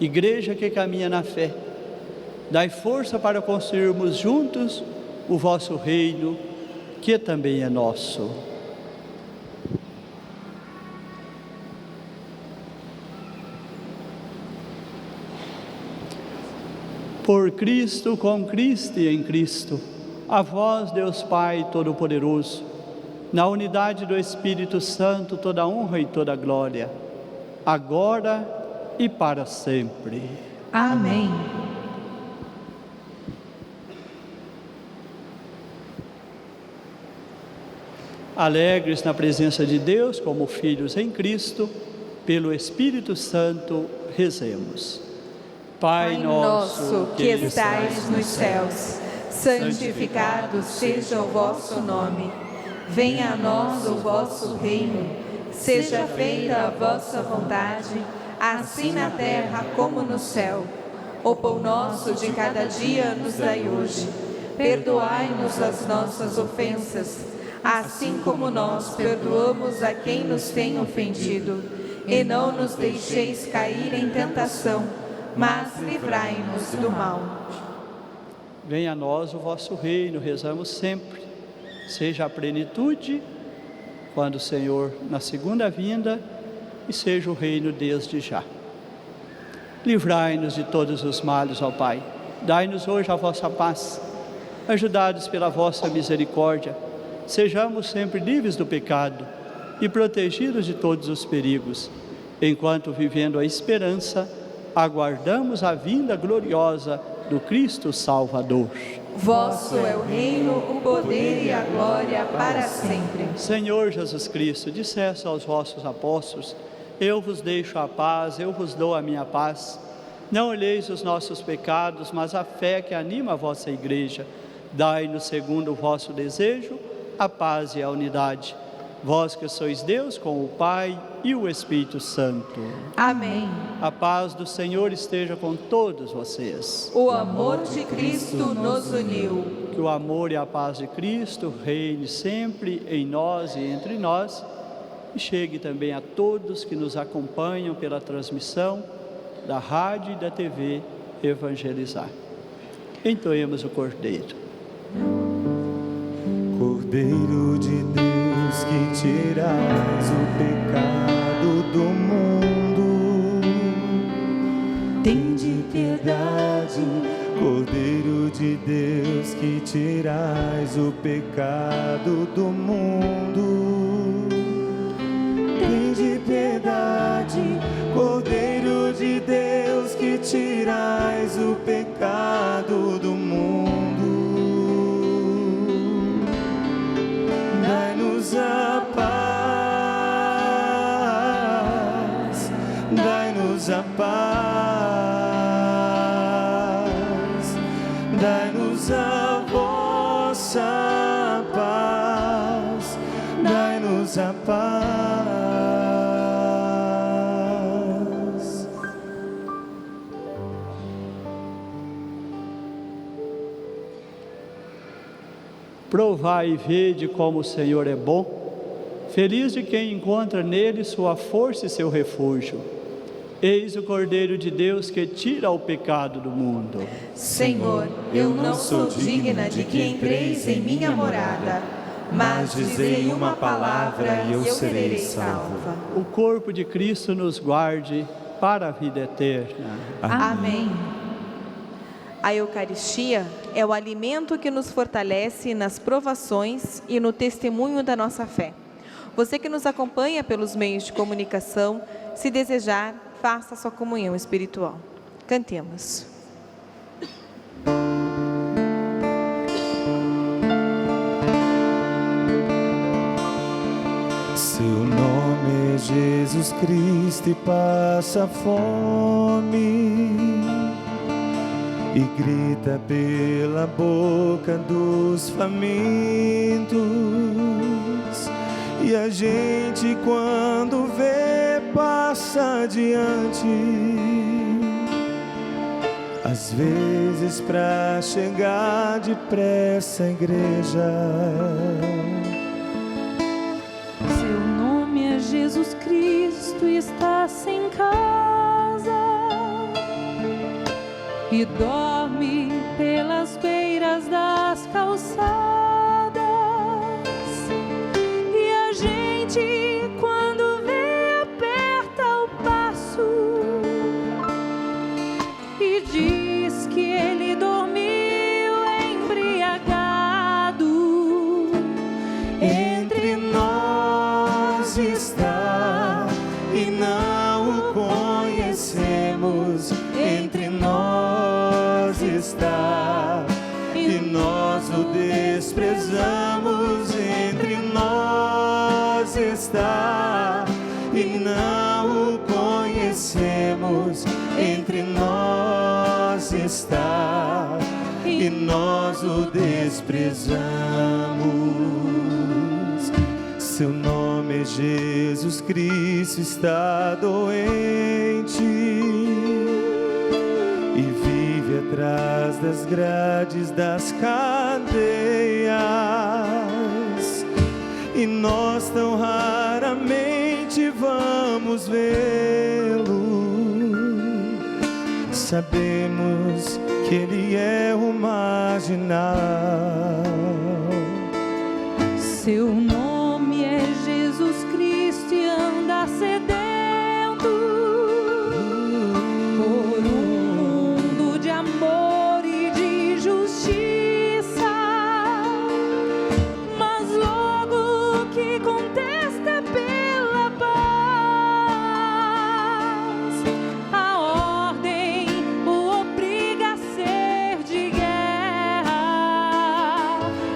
igreja que caminha na fé, dai força para construirmos juntos o vosso reino, que também é nosso. Por Cristo, com Cristo e em Cristo, a vós, Deus Pai Todo-Poderoso, na unidade do Espírito Santo, toda honra e toda glória, agora e para sempre.
Amém.
Alegres na presença de Deus, como filhos em Cristo, pelo Espírito Santo, rezemos.
Pai nosso que estais nos céus, santificado seja o vosso nome. Venha a nós o vosso reino. Seja feita a vossa vontade, assim na terra como no céu. O pão nosso de cada dia nos dai hoje. Perdoai-nos as nossas ofensas, assim como nós perdoamos a quem nos tem ofendido. E não nos deixeis cair em tentação, mas livrai-nos do mal.
Venha a nós o vosso reino, rezamos sempre. Seja a plenitude, quando o Senhor na segunda vinda, e seja o reino desde já. Livrai-nos de todos os males, ó Pai. Dai-nos hoje a vossa paz. Ajudados pela vossa misericórdia, sejamos sempre livres do pecado e protegidos de todos os perigos, enquanto, vivendo a esperança, aguardamos a vinda gloriosa do Cristo Salvador.
Vosso é o reino, o poder e a glória para sempre.
Senhor Jesus Cristo, disseste aos vossos apóstolos: eu vos deixo a paz, eu vos dou a minha paz. Não olheis os nossos pecados, mas a fé que anima a vossa igreja. Dai-nos, segundo o vosso desejo, a paz e a unidade. Vós que sois Deus com o Pai e o Espírito Santo.
Amém.
A paz do Senhor esteja com todos vocês.
O amor de Cristo nos uniu.
Que o amor e a paz de Cristo reine sempre em nós e entre nós, e chegue também a todos que nos acompanham pela transmissão da rádio e da TV Evangelizar. Entoemos o Cordeiro.
Cordeiro de Deus, que tirais o pecado do mundo, tende piedade. Cordeiro de Deus, que tirais o pecado do mundo, tende piedade. Cordeiro de Deus, que tirais o pecado do mundo, dai-nos a paz, dai-nos a paz, dai-nos a vossa paz, dai-nos a paz.
Provai e vede como o Senhor é bom. Feliz de quem encontra nele sua força e seu refúgio. Eis o Cordeiro de Deus que tira o pecado do mundo.
Senhor, eu não sou digna de que entreis em minha morada, mas dizei uma palavra e eu serei salva.
O corpo de Cristo nos guarde para a vida eterna.
Amém. A Eucaristia é o alimento que nos fortalece nas provações e no testemunho da nossa fé. Você que nos acompanha pelos meios de comunicação, se desejar, faça a sua comunhão espiritual. Cantemos.
Seu nome é Jesus Cristo e passa fome, e grita pela boca dos famintos. E a gente, quando vê, passa adiante, às vezes pra chegar depressa à igreja.
Seu nome é Jesus Cristo, estás em casa e dorme pelas beiras das calçadas. E a gente, quando vê, aperta o passo e diz que ele dormiu embriagado.
Entre nós está e não o conhecemos. Entre nós está e nós o desprezamos. Entre nós está e não o conhecemos. Entre nós está e nós o desprezamos. Seu nome é Jesus Cristo, está doente e vive atrás das grades das cadeias, e nós tão raramente vamos vê-lo. Sabemos que ele é um marginal.
Seu nome é Jesus Cristo e anda sedento por um mundo de amor e de justiça. Mas logo que contesta pela paz, a ordem o obriga a ser de guerra.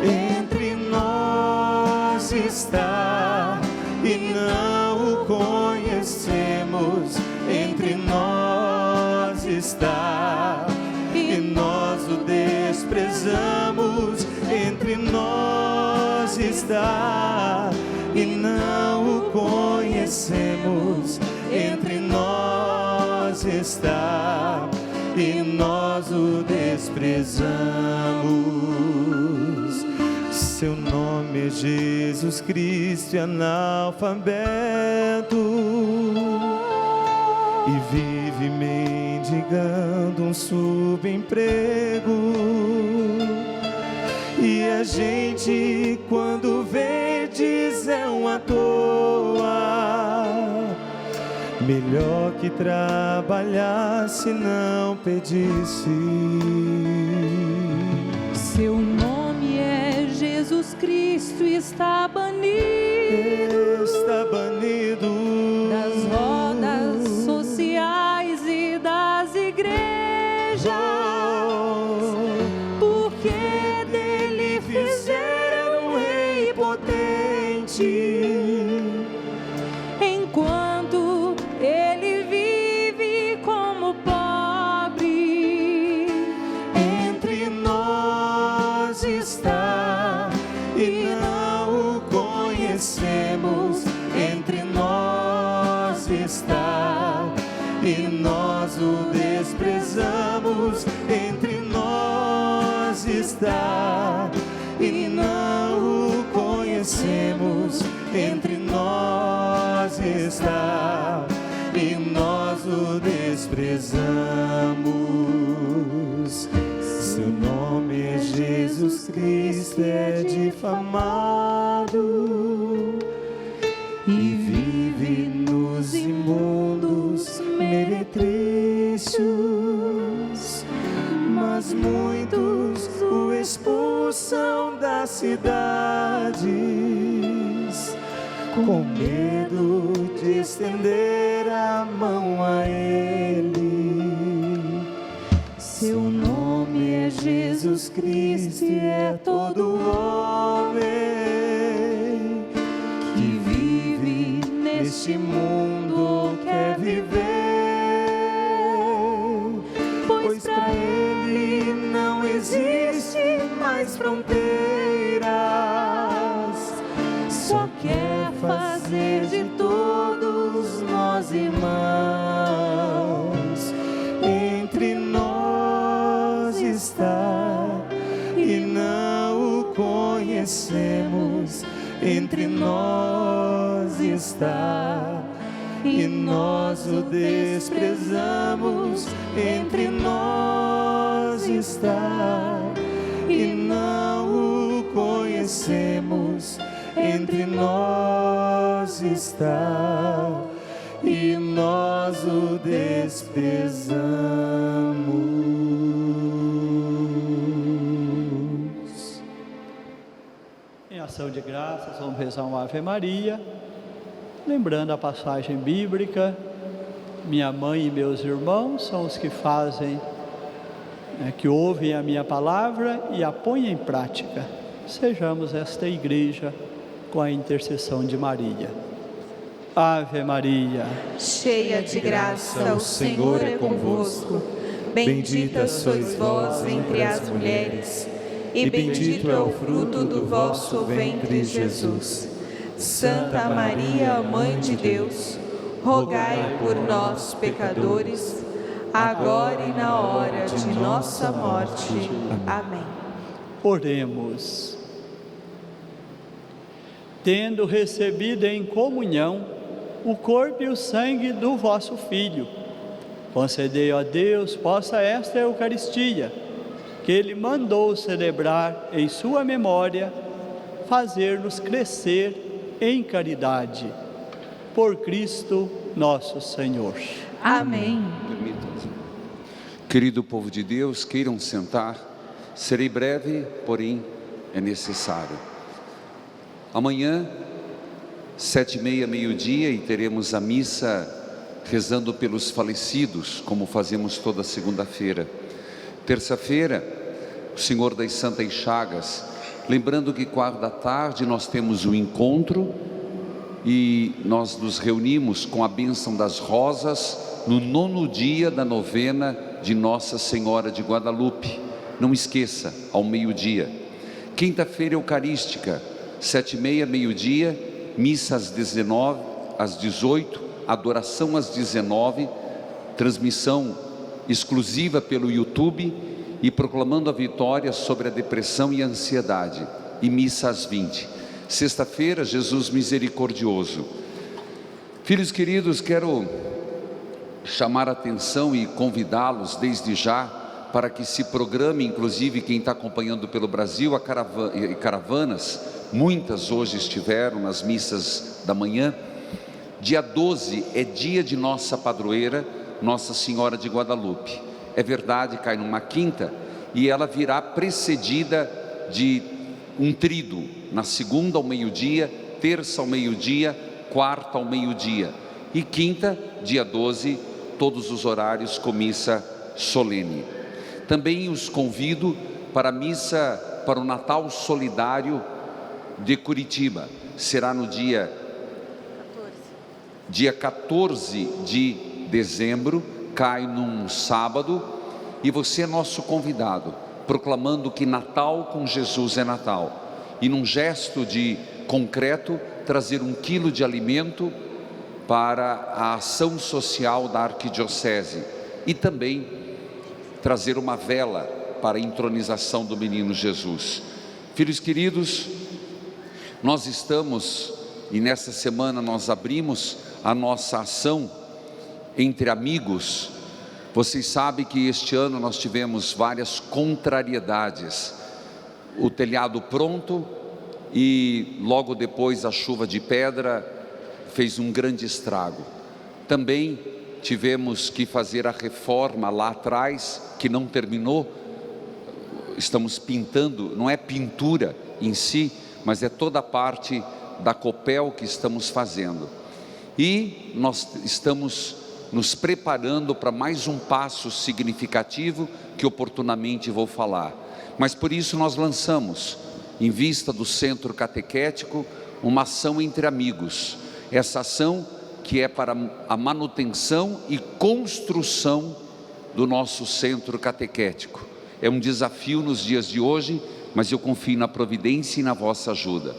Entre nós está e não o conhecemos. Entre nós está e nós o desprezamos. Entre nós está e não o conhecemos. Entre nós está e nós o desprezamos. Seu nome é Jesus Cristo, analfabeto, e vive meio mendigando um subemprego. E a gente, quando vê, diz é um à toa. Melhor que trabalhar se não pedisse.
Seu nome é Jesus Cristo, está banido.
Está banido
das rodas sociais e das igrejas. Porque dele fizeram um rei potente. Enquanto ele vive como pobre,
entre nós está e não o conhecemos. Entre nós está e nós o desprezamos. Entre nós está e não o conhecemos. Entre nós está e nós o desprezamos. Seu nome é Jesus Cristo, é difamado e vive nos imundos meretrícios. Mas muitos o expulsam das cidades, com medo de estender a mão a ele. Seu nome é Jesus Cristo e é todo homem que vive neste mundo, quer viver. Pois pra ele não existe mais fronteiras. Só quer fazer de todos nós irmãos. Entre nós está e não o conhecemos. Entre nós está e nós o desprezamos. Entre nós está e não o conhecemos. Entre nós está e nós o desprezamos.
Em ação de graças, vamos rezar uma Ave Maria, lembrando a passagem bíblica. Minha mãe e meus irmãos são os que fazem, que ouvem a minha palavra e a põem em prática. Sejamos esta igreja com a intercessão de Maria. Ave Maria,
cheia de graça, o Senhor é convosco. Bendita sois vós entre as mulheres, e bendito é o fruto do vosso ventre, Jesus. Santa Maria, Mãe de Deus, rogai por nós, pecadores, agora e na hora de nossa morte. Amém.
Oremos. Tendo recebido em comunhão o corpo e o sangue do vosso Filho, concedei a Deus possa esta Eucaristia, que Ele mandou celebrar em sua memória, fazer-nos crescer em caridade. Por Cristo nosso Senhor.
Amém.
Querido povo de Deus, queiram sentar. Serei breve, porém é necessário. Amanhã, 7h30, meio-dia, e teremos a missa rezando pelos falecidos, como fazemos toda segunda-feira. Terça-feira, o Senhor das Santas Chagas. Lembrando que 16h nós temos um encontro e nós nos reunimos com a bênção das rosas no 9º dia da novena de Nossa Senhora de Guadalupe. Não esqueça, ao meio-dia. Quinta-feira eucarística, 7h30, meio-dia, missa às 19h, às 18h, adoração às 19h, transmissão exclusiva pelo YouTube e proclamando a vitória sobre a depressão e a ansiedade, e missa às 20h. Sexta-feira, Jesus misericordioso. Filhos queridos, quero chamar a atenção e convidá-los desde já para que se programe, inclusive quem está acompanhando pelo Brasil, caravanas, muitas hoje estiveram nas missas da manhã. Dia 12 é dia de nossa padroeira, Nossa Senhora de Guadalupe. É verdade, cai numa quinta, e ela virá precedida de um tríduo, na segunda ao meio-dia, terça ao meio-dia, quarta ao meio-dia, e quinta, dia 12, todos os horários com missa solene. Também os convido para a missa, para o Natal Solidário de Curitiba. Será no dia 14 de dezembro, cai num sábado, e você é nosso convidado, proclamando que Natal com Jesus é Natal, e num gesto de concreto, trazer 1 quilo de alimento para a ação social da arquidiocese, e também trazer uma vela para a entronização do menino Jesus. Filhos queridos, nós estamos, e nessa semana nós abrimos a nossa ação entre amigos. Vocês sabem que este ano nós tivemos várias contrariedades, o telhado pronto e logo depois a chuva de pedra fez um grande estrago. Também tivemos que fazer a reforma lá atrás, que não terminou. Estamos pintando, não é pintura em si, mas é toda a parte da copel que estamos fazendo. E nós estamos nos preparando para mais um passo significativo que oportunamente vou falar. Mas por isso nós lançamos, em vista do centro catequético, uma ação entre amigos. Essa ação que é para a manutenção e construção do nosso centro catequético. É um desafio nos dias de hoje, mas eu confio na providência e na vossa ajuda.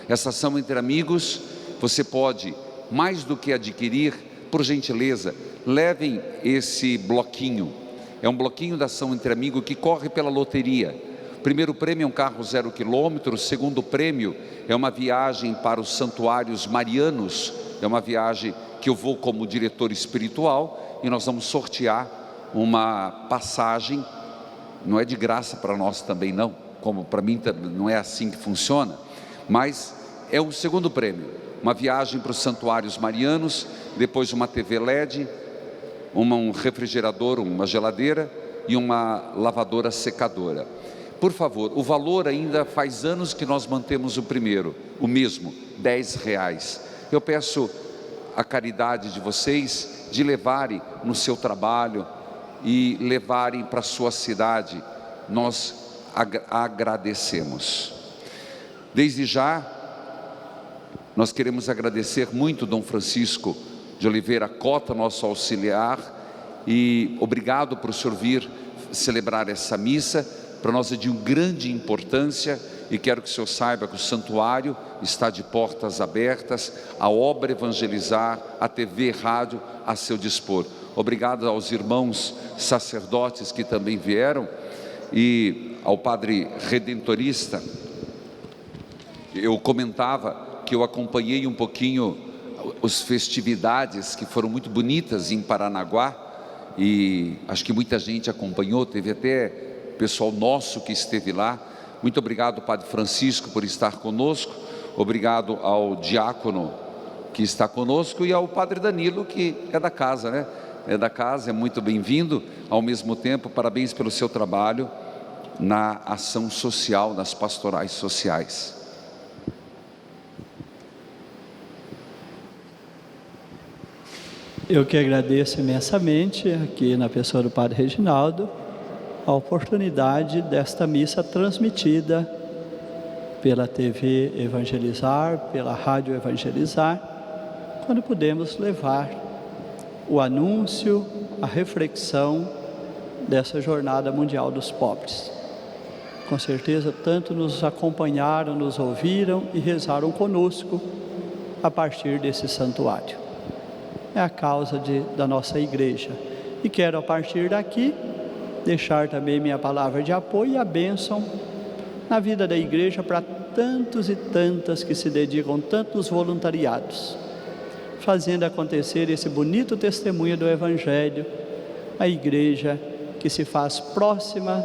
Essa ação entre amigos, você pode, mais do que adquirir, por gentileza, levem esse bloquinho. É um bloquinho da ação entre amigos que corre pela loteria. O primeiro prêmio é um carro 0 km, o segundo prêmio é uma viagem para os santuários marianos, é uma viagem que eu vou como diretor espiritual, e nós vamos sortear uma passagem, não é de graça para nós também não, como para mim não é assim que funciona, mas é o segundo prêmio, uma viagem para os santuários marianos, depois uma TV LED, um refrigerador, uma geladeira e uma lavadora secadora. Por favor, o valor ainda faz anos que nós mantemos o primeiro, o mesmo, R$10. Eu peço a caridade de vocês de levarem no seu trabalho e levarem para a sua cidade. Nós agradecemos. Desde já, nós queremos agradecer muito Dom Francisco de Oliveira Cota, nosso auxiliar, e obrigado por o senhor vir celebrar essa missa. Para nós é de grande importância, e quero que o senhor saiba que o santuário está de portas abertas, a obra Evangelizar, a TV, rádio a seu dispor. Obrigado aos irmãos sacerdotes que também vieram, e ao padre redentorista. Eu comentava que eu acompanhei um pouquinho as festividades que foram muito bonitas em Paranaguá, e acho que muita gente acompanhou, teve até pessoal nosso que esteve lá. Muito obrigado, Padre Francisco, por estar conosco. Obrigado ao diácono que está conosco e ao Padre Danilo, que é da casa, né? É da casa, é muito bem-vindo. Ao mesmo tempo, parabéns pelo seu trabalho na ação social, nas pastorais sociais.
Eu que agradeço imensamente, aqui na pessoa do Padre Reginaldo, a oportunidade desta missa transmitida pela TV Evangelizar, pela Rádio Evangelizar, quando pudemos levar o anúncio, a reflexão dessa Jornada Mundial dos Pobres. Com certeza, tanto nos acompanharam, nos ouviram e rezaram conosco a partir desse santuário. É a causa da nossa igreja. E quero, a partir daqui, deixar também minha palavra de apoio e a bênção na vida da igreja para tantos e tantas que se dedicam, tantos voluntariados. fazendo acontecer esse bonito testemunho do Evangelho, a igreja que se faz próxima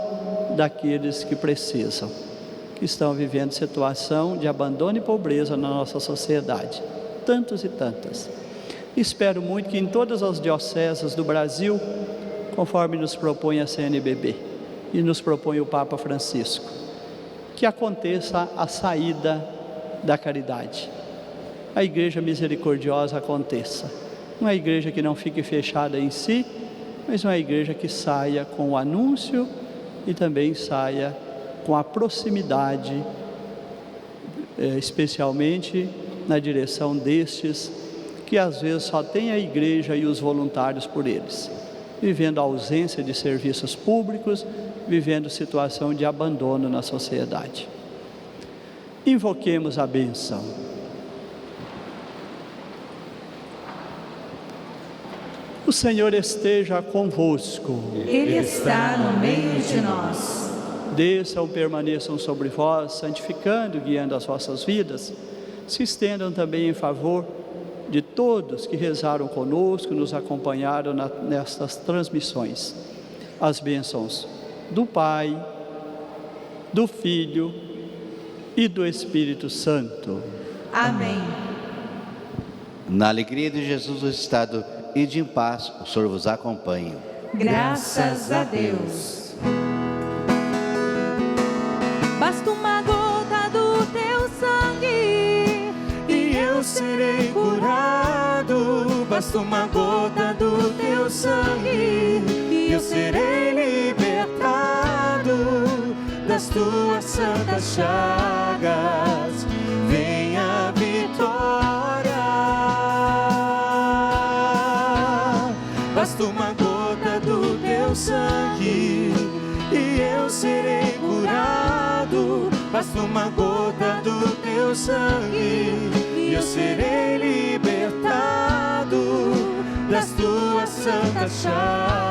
daqueles que precisam, que estão vivendo situação de abandono e pobreza na nossa sociedade, tantos e tantas. Espero muito que em todas as dioceses do Brasil, conforme nos propõe a CNBB e nos propõe o Papa Francisco, que aconteça a saída da caridade, a igreja misericordiosa aconteça, uma igreja que não fique fechada em si, mas uma igreja que saia com o anúncio e também saia com a proximidade, especialmente na direção destes que às vezes só tem a igreja e os voluntários por eles, vivendo a ausência de serviços públicos, vivendo situação de abandono na sociedade. Invoquemos a bênção. O Senhor esteja convosco.
Ele está no meio de nós.
Desçam, permaneçam sobre vós, santificando, guiando as vossas vidas. Se estendam também em favor de todos que rezaram conosco, nos acompanharam nestas transmissões. As bênçãos do Pai, do Filho e do Espírito Santo.
Amém.
Na alegria de Jesus ressuscitado, ide em paz, o Senhor vos acompanhe.
Graças a Deus. Basta uma gota do teu sangue
e eu serei curado. Basta uma gota do teu sangue e eu serei libertado das tuas santas chagas. Vem a vitória. Basta uma gota do teu sangue e eu serei curado. Basta uma gota do teu sangue e eu serei libertado das tuas santas chagas.